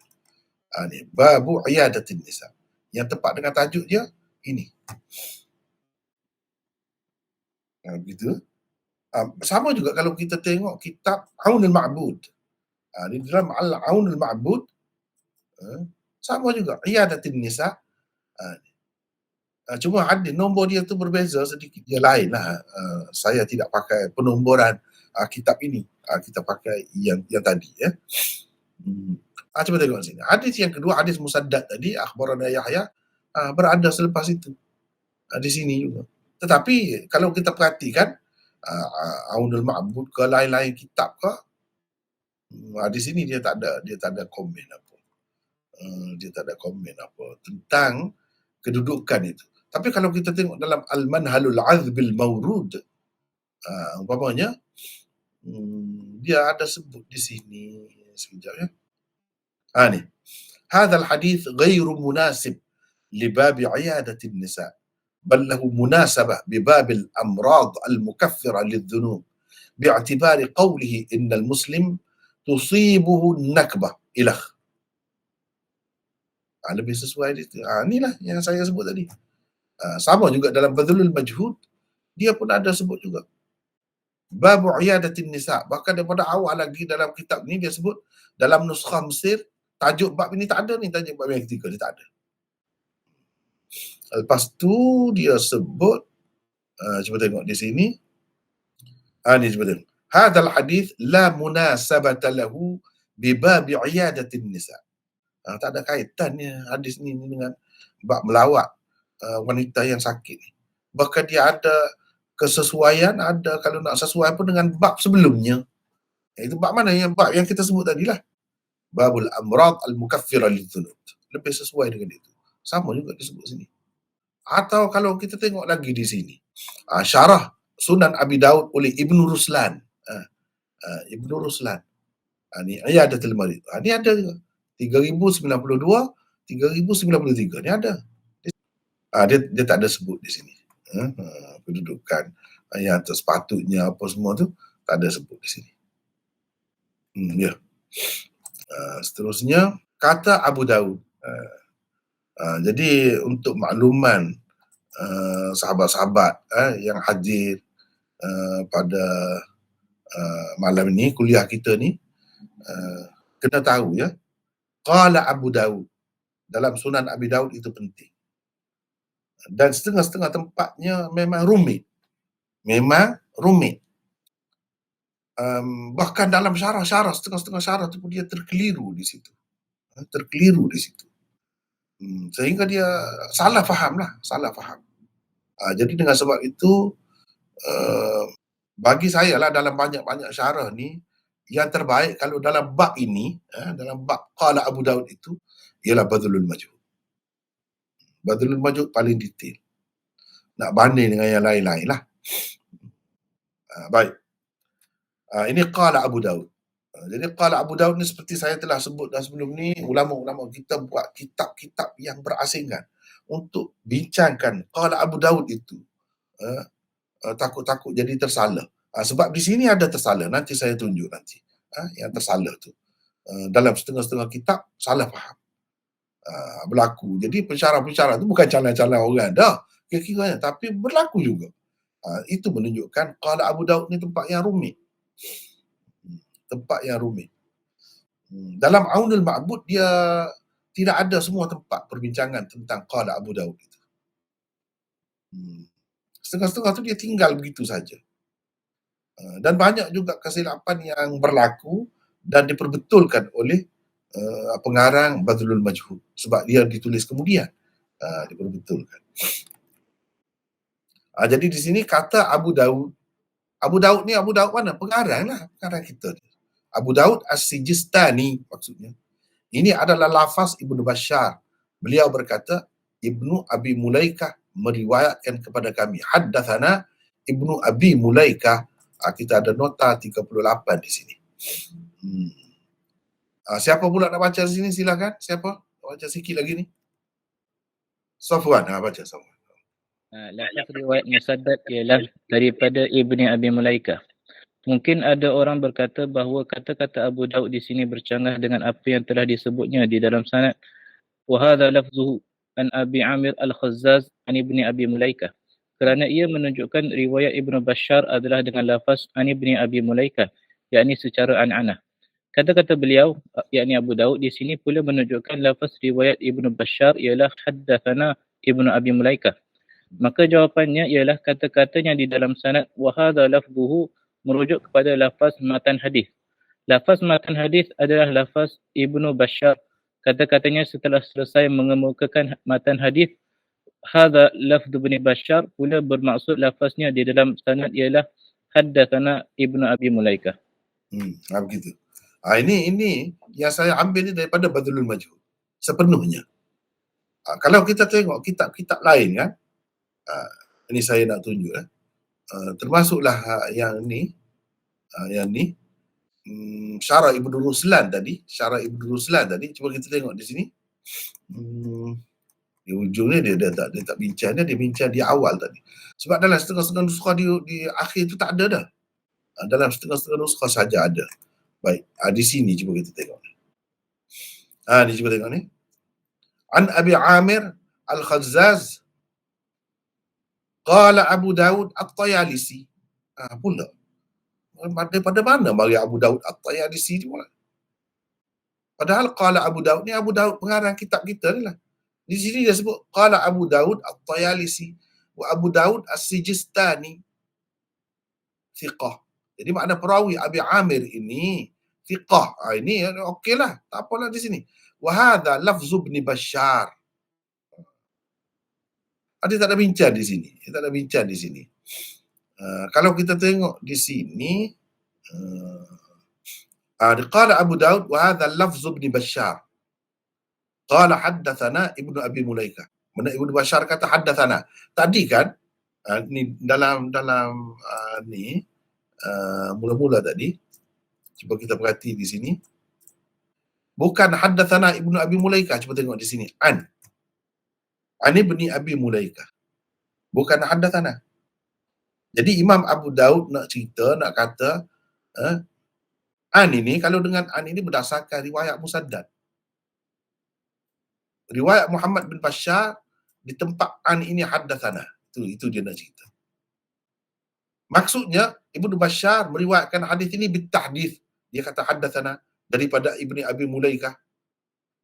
Ni babu iyadatin nisa. Yang tepat dengan tajuk dia ini. Begitu. Sama juga kalau kita tengok kitab Aunul Ma'bud. Di dalam Aunul Ma'bud sama juga iyadatin nisa. Cuma hadis nombor dia tu berbeza sedikit, dia lain lah. Saya tidak pakai penomboran kitab ini, kita pakai yang tadi ya. Cuba tengok sini. Hadis yang kedua, hadis Musaddad tadi, akhbarana Yahya, berada selepas itu. Di sini juga. Tetapi kalau kita perhatikan Aunul Ma'bud ke lain-lain kitab ke, di sini dia tak ada komen apa. Dia tak ada komen apa tentang kedudukan itu. Tapi kalau kita tengok dalam Al-Manhalul Azbil Mawrud, umpamanya dia ada sebut di sini sekejap ya. Ni. Hadzal hadis ghairu munasib li bab iyadati an-nisa, bal lahu munasabah bi bab al-amrad al-mukaffira lidh-dhunub bi'tibari qawlihi innal muslim tusibuhu an-nakbah ilah. Lebih sesuai di situ. Inilah yang saya sebut tadi. Sama juga dalam Badlul Majhud, dia pun ada sebut juga. Babu iyadatin nisa. Bahkan daripada awal lagi dalam kitab ni dia sebut, dalam nuskah Mesir, tajuk bab ini tak ada ni, tajuk bab yang ketiga dia tak ada. Lepas tu dia sebut, cuba tengok di sini. Ni cuba tengok. Hadzal hadis la munasabata lahu bi bab iyadatin nisa. Tak ada kaitannya hadis ni dengan bab melawat wanita yang sakit ni. Bahkan dia ada kesesuaian, ada kalau nak sesuai pun dengan bab sebelumnya. Itu bab mana? Yang bab yang kita sebut tadi lah. Babul amrad al-mukaffirah lidhunub. Lebih sesuai dengan itu. Sama juga disebut sini. Atau kalau kita tengok lagi di sini, syarah Sunan Abi Daud oleh Ibnu Ruslan. Ibnu Ruslan. Ni Iyadatul Marid. Ni ada juga. 3092, 3093. Ni ada. Dia tak ada sebut di sini. Kedudukan yang sepatutnya apa semua tu tak ada sebut di sini. Ya. Seterusnya kata Abu Daud. Jadi untuk makluman sahabat-sahabat yang hadir pada malam ini, kuliah kita ni, kena tahu ya, qala Abu Daud dalam Sunan Abi Daud itu penting. Dan setengah-setengah tempatnya memang rumit. Bahkan dalam syarah-syarah, setengah-setengah syarah tu pun dia terkeliru di situ. Sehingga dia salah faham. Jadi dengan sebab itu, bagi saya lah dalam banyak-banyak syarah ni, yang terbaik kalau dalam bab ini, dalam bab qala Abu Daud itu, ialah Badlul Majhud. Badlul Majhud paling detail. Nak banding dengan yang lain-lain lah. Baik. Ini qala Abu Daud. Jadi qala Abu Daud ni seperti saya telah sebut dah sebelum ni, ulama-ulama kita buat kitab-kitab yang berasingan untuk bincangkan qala Abu Daud itu. Takut-takut jadi tersalah. Sebab di sini ada tersalah. Nanti saya tunjuk nanti. Yang tersalah tu. Dalam setengah-setengah kitab, salah faham. Berlaku. Jadi pensyarah-pensyarah tu bukan calon-calon orang dah. Kira-kiranya. Tapi berlaku juga. Itu menunjukkan qala Abu Daud ni tempat yang rumit. Dalam Aunul Ma'bud dia tidak ada semua tempat perbincangan tentang qala Abu Daud itu. Setengah-setengah tu dia tinggal begitu saja. Dan banyak juga kesilapan yang berlaku dan diperbetulkan oleh pengarang Badlul Majhud sebab dia ditulis kemudian. Diperbetulkan. Jadi di sini kata Abu Daud. Abu Daud ni Abu Daud mana? Pengarang kita. Abu Daud As-Sijistani maksudnya. Ini adalah lafaz Ibnu Bashar. Beliau berkata, Ibnu Abi Mulaikah meriwayatkan kepada kami. Haddatsana Ibnu Abi Mulaikah. Kita ada nota 38 di sini. Siapa pula nak baca di sini? Silakan. Siapa? Baca sikit lagi ni. Safwan, baca Safwan. Lafaz riwayat Musaddad ialah daripada Ibni Abi Mulaikah. Mungkin ada orang berkata bahawa kata-kata Abu Daud di sini bercanggah dengan apa yang telah disebutnya di dalam sanad. Wa hadha lafzuhu an Abi Amir Al-Khazzaz an Ibni Abi Mulaikah. Kerana ia menunjukkan riwayat Ibnu Bashar adalah dengan lafaz an Ibni Abi Mulaikah, yakni secara an-anah. Kata-kata beliau, yakni Abu Daud di sini pula menunjukkan lafaz riwayat Ibnu Bashar ialah haddatsana Ibnu Abi Mulaikah. Maka jawapannya ialah kata-katanya di dalam sanad wa hadha lafzuhu merujuk kepada lafaz matan hadis. Lafaz matan hadis adalah lafaz Ibnu Bashar. Kata-katanya setelah selesai mengemukakan matan hadis, hadza lafz Ibnu Bashar pula bermaksud lafaznya di dalam sanad ialah haddatsana Ibnu Abi Mulaikah. Begitu. Ini yang saya ambil ni daripada Badlul Majhud sepenuhnya. Kalau kita tengok kitab-kitab lain kan, ini saya nak tunjuk termasuklah yang ni Syarah Ibnu Ruslan tadi, cuba kita tengok di sini. Di ujungnya dia tak bincang, dia bincang di awal tadi. Sebab dalam setengah-setengah nuskah di akhir tu tak ada dah. Dalam setengah-setengah nuskah saja ada. Baik, di sini cuba kita tengok. Ni cuba tengok ni. An Abi Amir Al-Khazzaz qala Abu Daud At-Tayalisi. Pula daripada mana mari Abu Daud At-Tayalisi ni pula? Padahal qala Abu Daud ni Abu Daud pengarang kitab kita ni lah. Di sini dia sebut qala Abu Daud At-Tayalisi wa Abu Daud As-Sijistani thiqah. Jadi makna perawi Abi Amir ini thiqah. Ini okeylah, tak apalah di sini. Wa hadha lafzu Ibn Bashar. Dia tak ada bincang di sini. Dia tak ada bincang di sini. Kalau kita tengok di sini, qala Abu Daud wa hadha lafzu Ibn Bashar. Qala haddathana Ibnu Abi Mulaikah. Mana Ibnu Bashar kata haddathana. Tadi kan ni dalam ni mula-mula tadi, cuba kita perhati di sini. Bukan haddathana Ibnu Abi Mulaikah, cuba tengok di sini. An Ibni Abi Mulaikah. Bukan haddathana. Jadi Imam Abu Daud nak cerita, nak kata an ini, kalau dengan an ini berdasarkan riwayat Musaddad. Riwayat Muhammad bin Bashar di tempat an ini haddathana. Itu dia nak cerita. Maksudnya Ibnu Bashar meriwayatkan hadis ini bitahdits. Dia kata haddathana daripada Ibni Abi Mulaikah.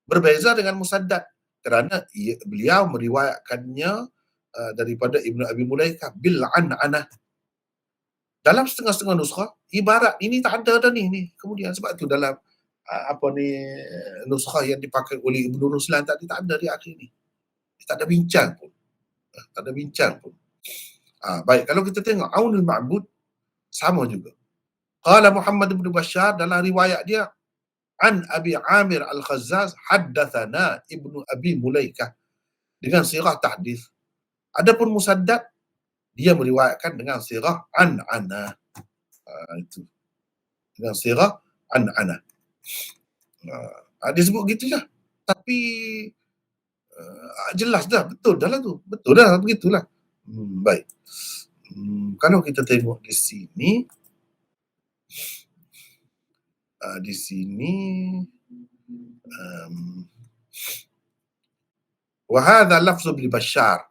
Berbeza dengan Musaddad kerana beliau meriwayatkannya daripada Ibnu Abi Mulaikah bil an'anah. Dalam setengah-setengah nuskha ibarat ini tak ada dah ni. Kemudian sebab tu dalam nuskha yang dipakai oleh Ibnu Ruslan tadi tak ada di akhir ni. Tak ada bincang pun. Baik, kalau kita tengok Aunul Ma'bud sama juga. Qala Muhammad bin Bashar dalam riwayat dia an Abi Amir Al-Khazzaz haddathana Ibnu Abi Mulaikah dengan sirah tahdits. Adapun Musaddad dia meriwayatkan dengan sirah an-ana. Itu. Dengan sirah an-ana. Dia sebut gitu je. Tapi jelas dah, betul dah lah tu. Betul dah, begitulah. Baik. Kalau kita tengok di sini, wa hadha lafzu Ibn Bashar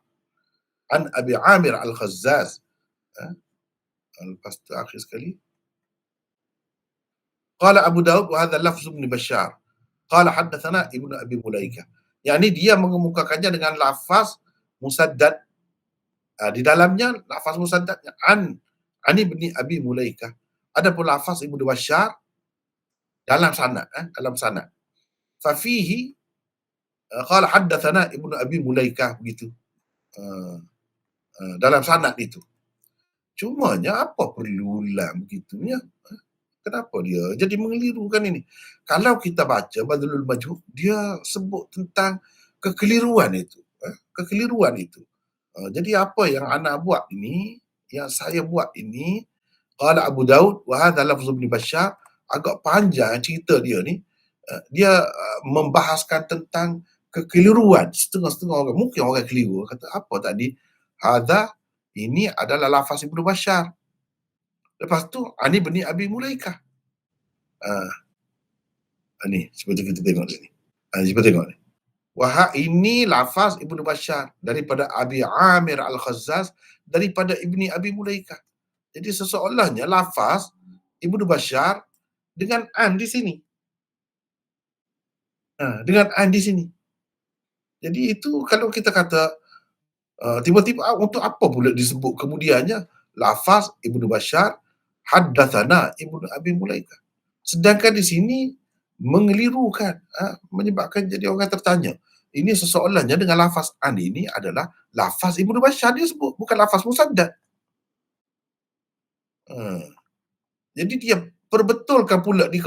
an Abi Amir Al-Khazzaz. Lepas tu akhir sekali. Qala Abu Daud wa hadha lafzu Ibn Bashar. Qala haddathana Ibnu Abi Mulaikah. Yang ini dia mengemukakannya dengan lafaz Musaddad. Di dalamnya lafaz Musaddadnya an Ibni Abi Mulaikah. Adapun lafaz Ibnu Bashar dalam sanad, fa fihi qala haddathana Ibnu Abi Mulaikah, begitu. Dalam sanad itu. Cumanya apa perlu ulang begitunya? Kenapa dia jadi mengelirukan ini? Kalau kita baca Badlul Majhud, dia sebut tentang kekeliruan itu. Jadi apa yang ana buat ini, yang saya buat ini, qala Abu Daud wa hadha lafzu Ibn Bashar, agak panjang cerita dia ni. Dia membahaskan tentang kekeliruan setengah-setengah orang. Mungkin orang keliru kata apa tadi? Hadha ini adalah lafaz Ibnu Bashar. Lepas tu Ani bin Abi Mulaikah. Ni seperti kita tengok sini. Cuba tengok ni. Wah, ini lafaz Ibnu Bashar daripada Abi Amir Al-Khazzaz daripada Ibni Abi Mulaikah. Jadi seseolahnya lafaz Ibnu Bashar dengan an di sini. Dengan an di sini. Jadi itu kalau kita kata tiba-tiba untuk apa pula disebut kemudiannya lafaz Ibnu Bashar haddathana Ibnu Abi Mulaikah. Sedangkan di sini mengelirukan, menyebabkan jadi orang tertanya. Ini seseolahnya dengan lafaz an ini adalah lafaz Ibnu Bashar dia sebut, bukan lafaz Musaddad. Jadi dia perbetulkan pula di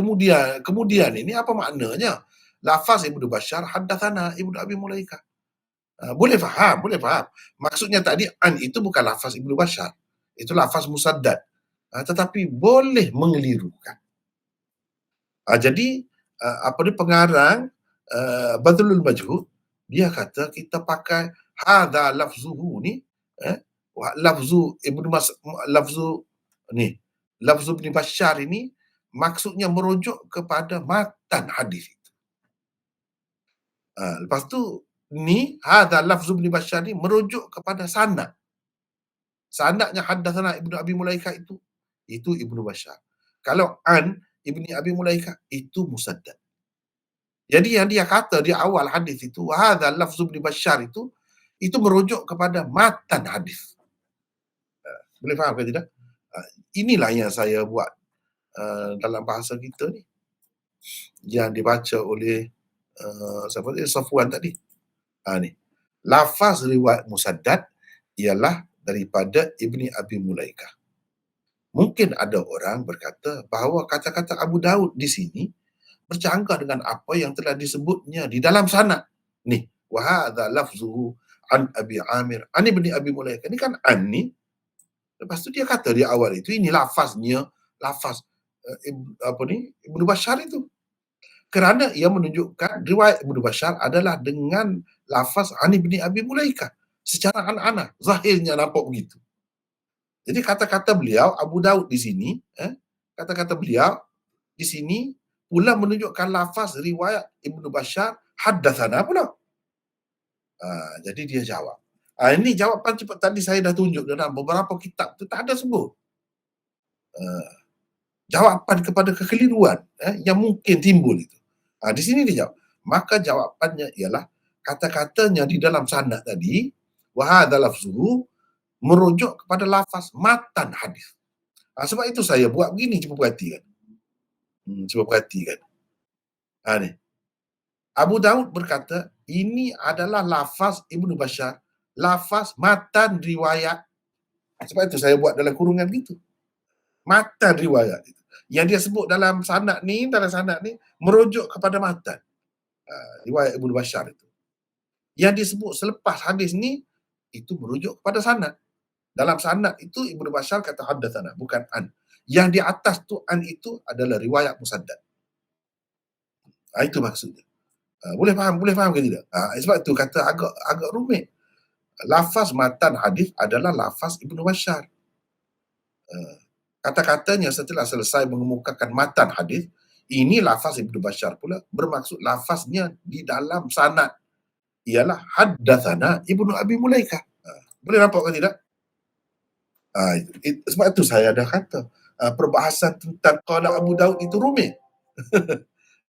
kemudian ini apa maknanya? Lafaz Ibnu Bashar haddathana Ibnu Abi Mulaikah. Boleh faham. Maksudnya tadi an itu bukan lafaz Ibnu Bashar. Itu lafaz Musaddad. Tetapi boleh mengelirukan. Jadi pengarang Badlul Majhud, dia kata kita pakai hadza lafzuhu ni, lafzu Ibnu Ibn Bashar ini maksudnya merujuk kepada matan hadis itu. Lepas tu ni hadza lafzu Ibn Bashar ni merujuk kepada sanad. Sanadnya haddatsana Ibnu Abi Mulaikah itu Ibnu Bashar. Kalau an Ibni Abi Mulaikah itu Musaddad. Jadi yang dia kata di awal hadis itu hadza lafzu Ibn Bashar itu merujuk kepada matan hadis. Boleh faham ke tidak? Inilah yang saya buat dalam bahasa kita ni, yang dibaca oleh siapa tadi, Safwan tadi. Ni lafaz riwayat Musaddad ialah daripada Ibni Abi Mulaikah. Mungkin ada orang berkata bahawa kata-kata Abu Daud di sini bercanggah dengan apa yang telah disebutnya di dalam sanad. Ni, wa hadza lafzuhu an Abi Amir an Ibni Abi Mulaikah. Ini kan an ni. Lepas tu dia kata di awal itu ini lafaznya, lafaz Ibnu Bashar itu. Kerana ia menunjukkan riwayat Ibnu Bashar adalah dengan lafaz an Ibni Abi Mulaikah. Secara an-anah, zahirnya nampak begitu. Jadi kata-kata beliau Abu Daud di sini, kata-kata beliau di sini pula menunjukkan lafaz riwayat Ibnu Bashar haddatsana pula. Jadi dia jawab. Ini jawapan cepat tadi saya dah tunjuk dalam beberapa kitab tu tak ada sebut. Jawapan kepada kekeliruan yang mungkin timbul itu. Di sini dia jawab. Maka jawapannya ialah kata-katanya di dalam sanad tadi wa hadza lafzuhu merujuk kepada lafaz matan hadis. Sebab itu saya buat begini, cuba perhatikan. Cuba perhatikan. Ni. Abu Daud berkata, ini adalah lafaz Ibnu Bashar, lafaz matan riwayat. Sebab itu saya buat dalam kurungan gitu. Matan riwayat itu. Yang dia sebut dalam sanad ni merujuk kepada matan. Riwayat Ibnu Bashar itu. Yang disebut selepas hadis ni itu merujuk kepada sanad. Dalam sanad itu Ibnu Bashar kata haddatsana, bukan an. Yang di atas tu an itu adalah riwayat Musaddad. Itu maksudnya. Boleh faham ke tidak? Sebab itu kata agak rumit. Lafaz matan hadis adalah lafaz Ibnu Bashar. Kata-katanya setelah selesai mengemukakan matan hadis, ini lafaz Ibnu Bashar pula bermaksud lafaznya di dalam sanad ialah haddatsana Ibnu Abi Mulaikah. Boleh nampak ke tidak? Sebab itu saya dah kata perbahasan tentang qala Abu Daud itu rumit.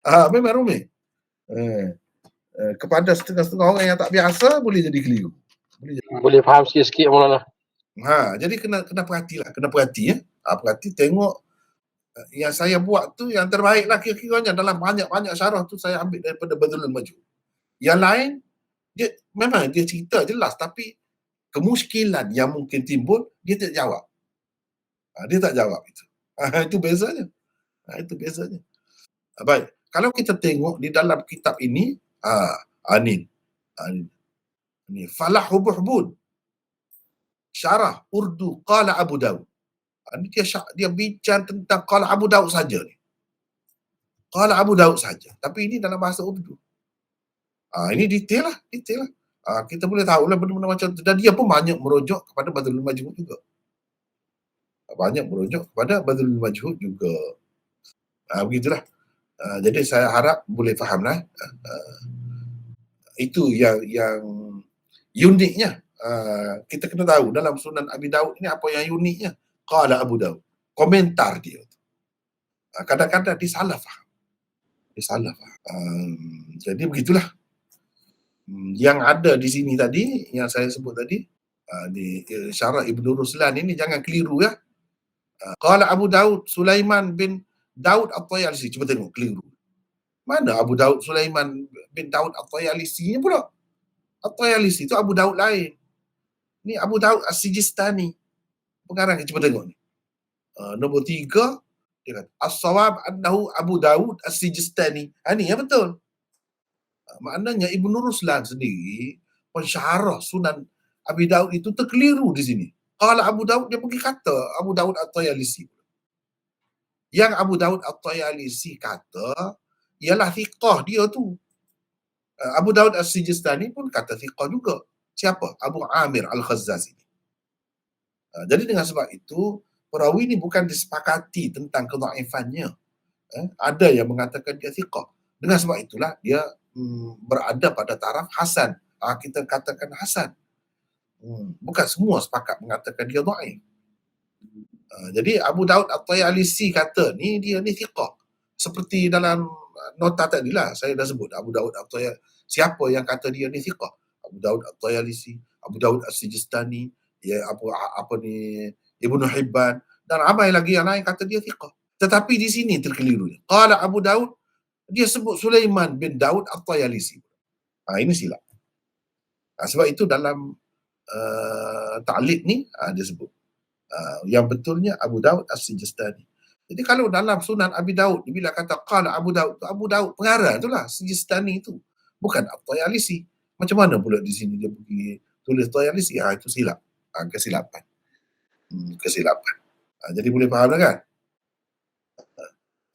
Memang rumit. Kepada setengah-setengah orang yang tak biasa boleh jadi keliru. Boleh faham sikit-sikit Maulana. Jadi kena perhatilah, kena perhati ya. Perhati tengok yang saya buat tu yang terbaik lah kira-kiranya dalam banyak-banyak syarah tu saya ambil daripada Badrul Majud. Yang lain dia memang dia cerita jelas tapi kemuskilan yang mungkin timbul dia tak jawab. Dia tak jawab itu. Itu bezanya. Itu bezanya. Baik, kalau kita tengok di dalam kitab ini, ini Falah Buhbud syarah Urdu qala Abu Daud. Dia bincang tentang qala Abu Daud saja ni. Qala Abu Daud saja. Tapi ini dalam bahasa Urdu. Ini detail lah. Kita boleh tahu lah benda-benda macam tu. Dan dia pun banyak merujuk kepada Badrul Majhud juga. Begitulah. Jadi saya harap boleh faham lah. Itu yang uniknya. Kita kena tahu dalam Sunan Abi Daud ini apa yang uniknya. Qala Abu Daud. Komentar dia. Kadang-kadang dia salah faham. Jadi begitulah. Yang ada di sini tadi, yang saya sebut tadi, di syarah Ibnu Ruslan ini jangan keliru ya. Qala Abu Daud Sulaiman bin Daud At-Tayalisi. Cuba tengok keliru. Mana Abu Daud Sulaiman bin Daud At-Tayalisi ni pula? At-Tayalisi itu Abu Daud lain. Ni Abu Daud As-Sijistani. Pengarang cuba tengok ni. Nombor 3 dia kata as-sawab annahu Abu Daud As-Sijistani. Ni ya betul. Maknanya Ibnu Ruslan sendiri pensyarah Sunan Abi Daud itu terkeliru di sini. Kalau Abu Daud dia pergi kata Abu Daud At-Tayalisi. Yang Abu Daud At-Tayalisi kata ialah thiqah dia tu. Abu Daud As-Sijistani pun kata thiqah juga. Siapa? Abu Amir Al-Khazzaz ini. Jadi dengan sebab itu perawi ini bukan disepakati tentang kedhaifannya. Ada yang mengatakan dia thiqah. Dengan sebab itulah dia berada pada taraf hasan kita katakan hasan. Bukan semua sepakat mengatakan dia dhaif. Jadi Abu Daud At-Tayalisi kata dia ni thiqah. Seperti dalam nota tadilah saya dah sebut Abu Daud At-Tayalisi. Siapa yang kata dia ni thiqah? Abu Daud At-Tayalisi, Abu Daud As-Sijistani, ya apa ni Ibnu Hibban dan ramai lagi yang lain kata dia thiqah. Tetapi di sini terkelirunya. Qala Abu Daud, dia sebut Sulaiman bin Daud At-Tayalisi. Ini silap. Sebab itu dalam ta'liq ni dia sebut. Yang betulnya Abu Daud As-Sijistani. Jadi kalau dalam Sunan Abi Daud bila kata qala Abu Daud pengarang itulah Sijistani itu, bukan At-Tayalisi. Macam mana pula di sini dia pergi tulis At-Tayalisi? Itu silap. Kesilapan. Kesilapan. Jadi boleh faham kan?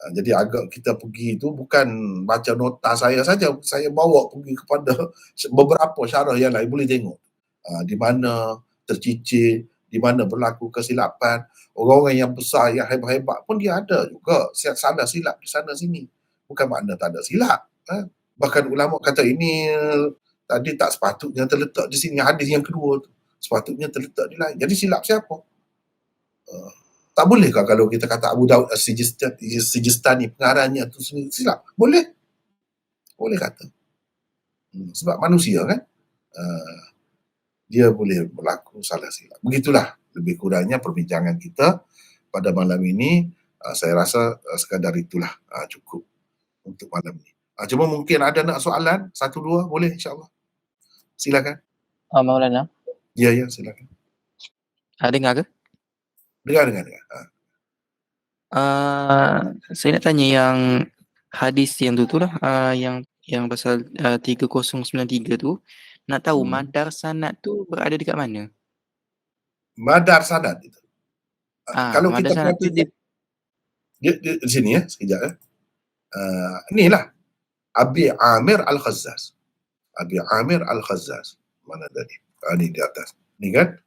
Jadi agak kita pergi itu bukan baca nota saya saja, saya bawa pergi kepada beberapa syarah yang lain, boleh tengok di mana tercicir, di mana berlaku kesilapan. Orang-orang yang besar, yang hebat-hebat pun dia ada juga salah silap di sana sini. Bukan makna tak ada silap. Bahkan ulama kata ini tadi tak sepatutnya terletak di sini, hadis yang kedua tu sepatutnya terletak di lain. Jadi silap siapa? Tak bolehkah kalau kita kata Abu Daud As-Sijistani pengarangnya tu silap? Boleh. Boleh kata. Sebab manusia kan, dia boleh berlaku salah silap. Begitulah lebih kurangnya perbincangan kita pada malam ini. Saya rasa sekadar itulah cukup untuk malam ini. Cuma mungkin ada nak soalan, satu dua boleh insyaAllah. Silakan. Maulana. Ya, silakan. Dengar ke? Dengar. Saya nak tanya yang hadis yang tu lah, yang pasal 3093 tu, nak tahu madar sanad tu berada dekat mana? Madar sanad itu. Kalau madar kita sanad tu perhatikan di sini sekejap inilah Abi Amir Al-Khazzaz. Abi Amir Al-Khazzaz. Mana tadi? Ini di atas. Ni kan?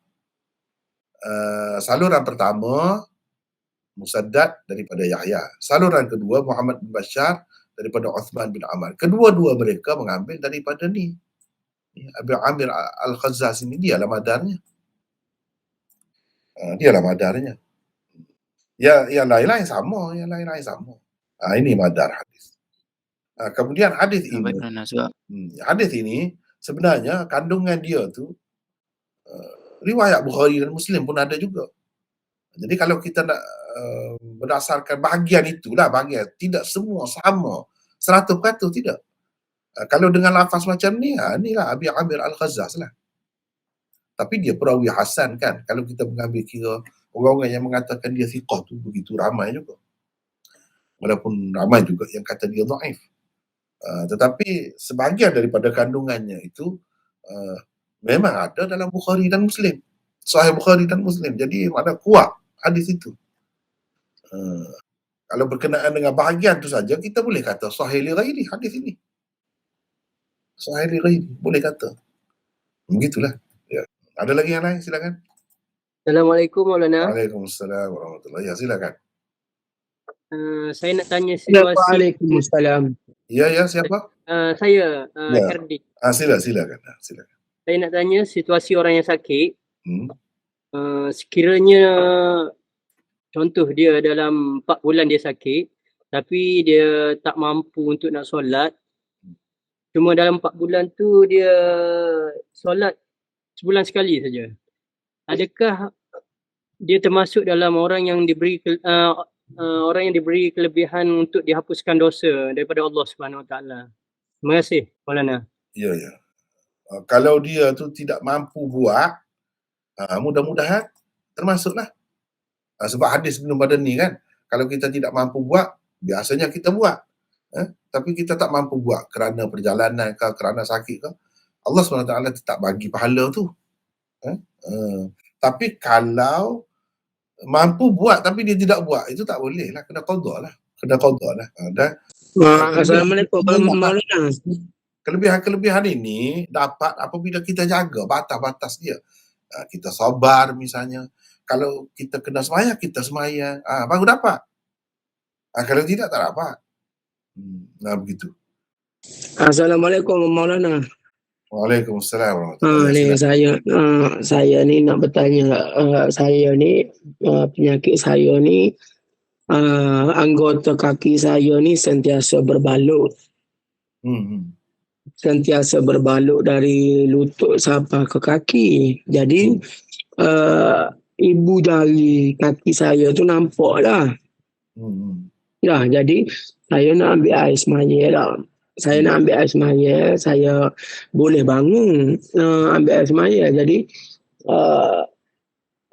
Saluran pertama Musaddad daripada Yahya. Saluran kedua Muhammad bin Bashar daripada Uthman bin Ammar. Kedua-dua mereka mengambil daripada ni. Abi Amir Al-Khazzaz ini dialah madarnya. Dialah madarnya. Yang lain-lain sama, ini madar hadis. Kemudian hadis ini sebenarnya kandungan dia tu riwayat Bukhari dan Muslim pun ada juga. Jadi kalau kita nak berdasarkan bahagian itulah, bahagian tidak semua sama 100% tidak. Kalau dengan lafaz macam ni, inilah Abi Amir Al-Khazzaz lah. Tapi dia perawi hasan kan. Kalau kita mengambil kira orang-orang yang mengatakan dia thiqah tu begitu ramai juga. Walaupun ramai juga yang kata dia dhaif. Tetapi sebahagian daripada kandungannya itu memang ada dalam Bukhari dan Muslim. Sahih Bukhari dan Muslim. Jadi ada kuat hadis itu. Kalau berkenaan dengan bahagian tu saja, kita boleh kata sahih li ghairi hadis ini. Sahih li ghairi, boleh kata. Begitulah. Ya. Ada lagi yang lain? Silakan. Assalamualaikum Maulana. Waalaikumsalam warahmatullahi. Ya, silakan. Saya nak tanya situasi. Waalaikumsalam. Ya, siapa? Saya Herdi. Silakan. Saya nak tanya situasi orang yang sakit. Sekiranya contoh dia dalam 4 bulan dia sakit, tapi dia tak mampu untuk nak solat. Cuma dalam 4 bulan tu dia solat sebulan sekali saja. Adakah dia termasuk dalam orang yang diberi kelebihan untuk dihapuskan dosa daripada Allah Subhanahu Wa Taala? Terima kasih Maulana. Ya. Kalau dia tu tidak mampu buat, mudah-mudahan termasuklah. Sebab hadis sebelum pada ni kan, kalau kita tidak mampu buat, biasanya kita buat. Tapi kita tak mampu buat kerana perjalanan ke, kerana sakit ke, Allah SWT tetap bagi pahala tu. Tapi kalau mampu buat tapi dia tidak buat, itu tak boleh lah, kena qadha lah. Assalamualaikum Maulana. Kelebihan ini dapat apabila kita jaga batas-batas dia. Kita sabar misalnya. Kalau kita kena semayang, kita semayang. Baru dapat. Kalau tidak, tak dapat. Begitu. Assalamualaikum Maulana. Waalaikumsalam warahmatullahi Ni wabarakatuh. saya ni nak bertanya, saya ni penyakit saya ni anggota kaki saya ni sentiasa berbalut. Sentiasa berbalut dari lutut sampai ke kaki. Jadi ibu jari kaki saya tu nampak lah. Ya, jadi saya nak ambil air semaya lah. Saya nak ambil air semaya, saya boleh bangun ambil air semaya. Jadi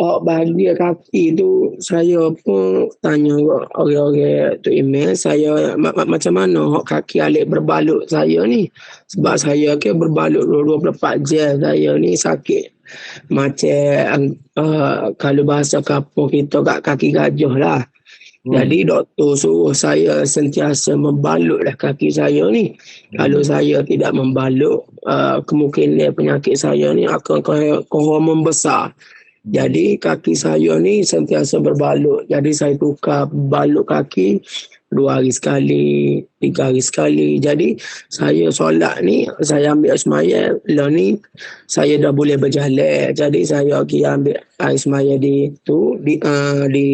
bahagian kaki tu saya pun tanya orang-orang tu email saya macam mana kaki alik berbalut saya ni. Sebab saya berbalut 24 jam, saya ni sakit macam kalau bahasa kampung kita kat kaki gajah lah. Jadi doktor suruh saya sentiasa membalutlah kaki saya ni. Kalau saya tidak membalut, kemungkinan penyakit saya ni akan membesar. Jadi kaki saya ni sentiasa berbalut. Jadi saya tukar balut kaki 2 hari sekali, 3 hari sekali. Jadi saya solat ni, saya ambil air semaya. Lah ni saya dah boleh berjalan. Jadi saya pergi ambil air semaya di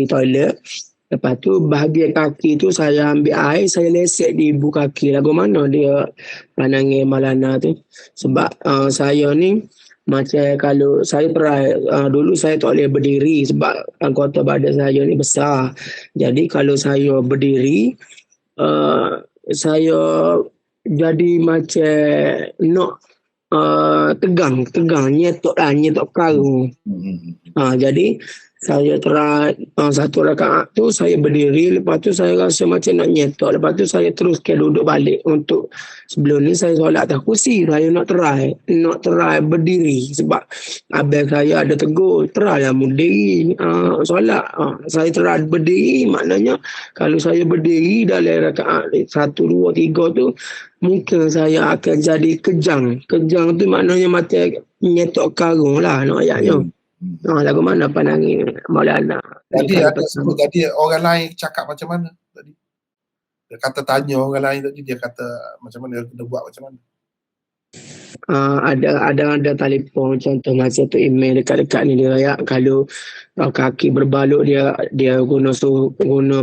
toilet. Lepas tu bahagian kaki tu saya ambil air, saya lesek di ibu kaki. Lagu mana dia pandangi Malana tu. Sebab saya ni macam kalau saya try, dulu saya tak boleh berdiri sebab anggota badan saya ni besar. Jadi kalau saya berdiri, saya jadi macam nak tegang, nyetok karung. Jadi saya try satu rakaat tu saya berdiri, lepas tu saya rasa macam nak nyetok, lepas tu saya teruskan duduk balik. Untuk sebelum ni saya solat atas kursi, saya nak try berdiri sebab abang saya ada tegur, try lah berdiri solat. Saya try berdiri, maknanya kalau saya berdiri dalam rakaat 1, 2, 3 tu mungkin saya akan jadi kejang tu maknanya macam nyetok karung lah nak ayatnya. Lagu mana pandangi Maulana? Tadi ada sebut tadi orang lain cakap macam mana tadi? Dia kata tanya orang lain tadi, dia kata macam mana dia kena buat macam mana? Ada telefon contoh masa tu email dekat-dekat ni dia ya, kalau kaki berbalut dia guna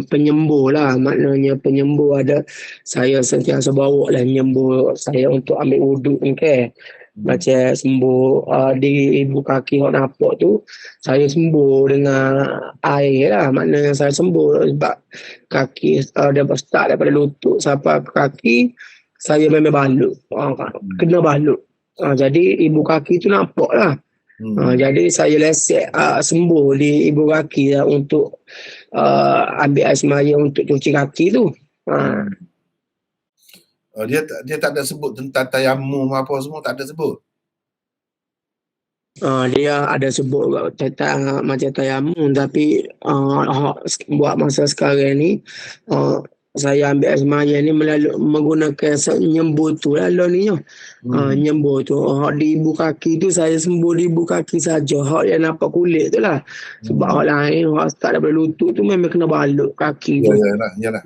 penyembuh lah, maknanya penyembuh ada. Saya sentiasa bawa lah penyembuh saya untuk ambil wuduk ni kan. Macam sembuh di ibu kaki yang nampak tu, saya sembuh dengan air lah, maknanya saya sembuh sebab kaki dia start daripada lutut sampai ke kaki saya memang balut, kena balut. Jadi ibu kaki tu nampak lah. Jadi saya lesek sembuh di ibu kaki lah untuk ambil air semaya untuk cuci kaki tu. Dia tak ada sebut tentang tayamum apa semua, tak ada sebut. Dia ada sebut tentang macam tayamum, tapi buat masa sekarang ni saya ambil air semaya ni menggunakan nyembuh tu lah ni. Nyembuh tu di ibu kaki tu saya sembuh di ibu kaki saja, hak yang nampak kulit tu lah. Sebab hak lain hak start daripada lutut tu memang kena balut kaki tu. Yalah.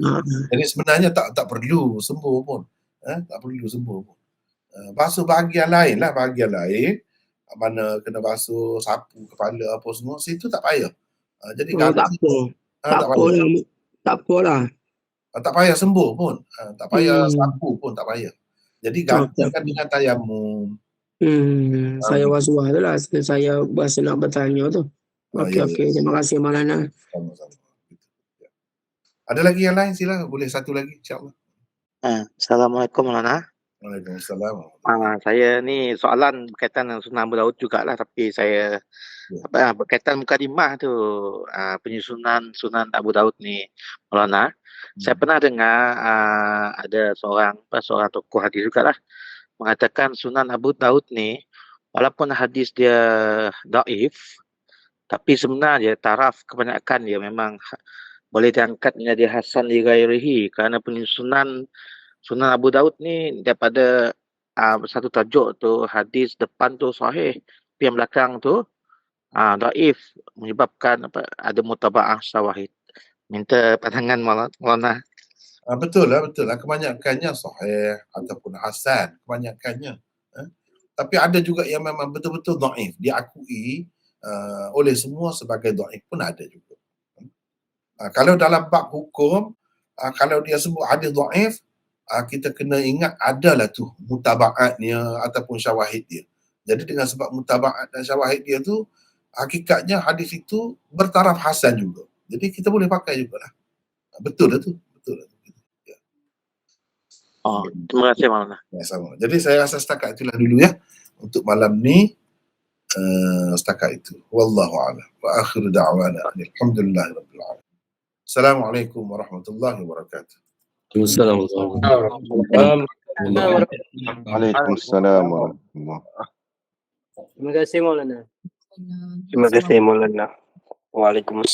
Jadi sebenarnya tak perlu sembuh pun. Tak perlu sembuh pun. Basuh bahagian lain lah, mana kena basuh sapu kepala apa semua, situ tak payah. Jadi tak apa lah. Tak payah sembuh pun, tak payah sapu pun tak payah. Jadi gantikan dengan tayamum. Saya was-was tu lah, saya berasa nak bertanya tu. Okey. Terima kasih Maulana. Sama-sama. Ada lagi yang lain, sila boleh satu lagi insya-Allah. Assalamualaikum Maulana. Waalaikumsalam. Saya ni soalan berkaitan dengan Sunan Abu Daud jugalah, tapi saya berkaitan mukadimah tu, penyusunan Sunan Abu Daud ni Maulana. Saya pernah dengar ada seorang tokoh hadis jugalah mengatakan Sunan Abu Daud ni walaupun hadis dia dhaif, tapi sebenarnya taraf kebanyakan dia memang boleh diangkat menjadi hasan li ghairihi, kerana penyusunan Sunan Abu Daud ni daripada satu tajuk tu hadis depan tu sahih, tapi yang belakang tu dhaif, menyebabkan ada mutaba'ah syawahid. Minta pandangan Maulana. Betul lah. Kebanyakannya sahih ataupun hasan, kebanyakannya. Tapi ada juga yang memang betul-betul dhaif, diakui oleh semua sebagai dhaif pun ada juga. Kalau dalam bab hukum, kalau dia sebut hadis dhaif, kita kena ingat adalah tu mutabaatnya ataupun syawahid dia. Jadi dengan sebab mutabaat dan syawahid dia tu, hakikatnya hadis itu bertaraf hasan juga. Jadi kita boleh pakai jugalah. Betul lah tu. Betul lah tu. Ya. Oh, terima kasih Maulana. Ya, sama. Jadi saya rasa setakat itulah dulu ya. Untuk malam ni, setakat itu. Wallahu a'lam. Wa akhiru da'wana. Alhamdulillahirabbil alamin. Assalamualaikum warahmatullahi wabarakatuh. Waalaikumsalam. Waalaikumsalam warahmatullahi. Terima kasih Maulana. Terima kasih Maulana. Waalaikumsalam.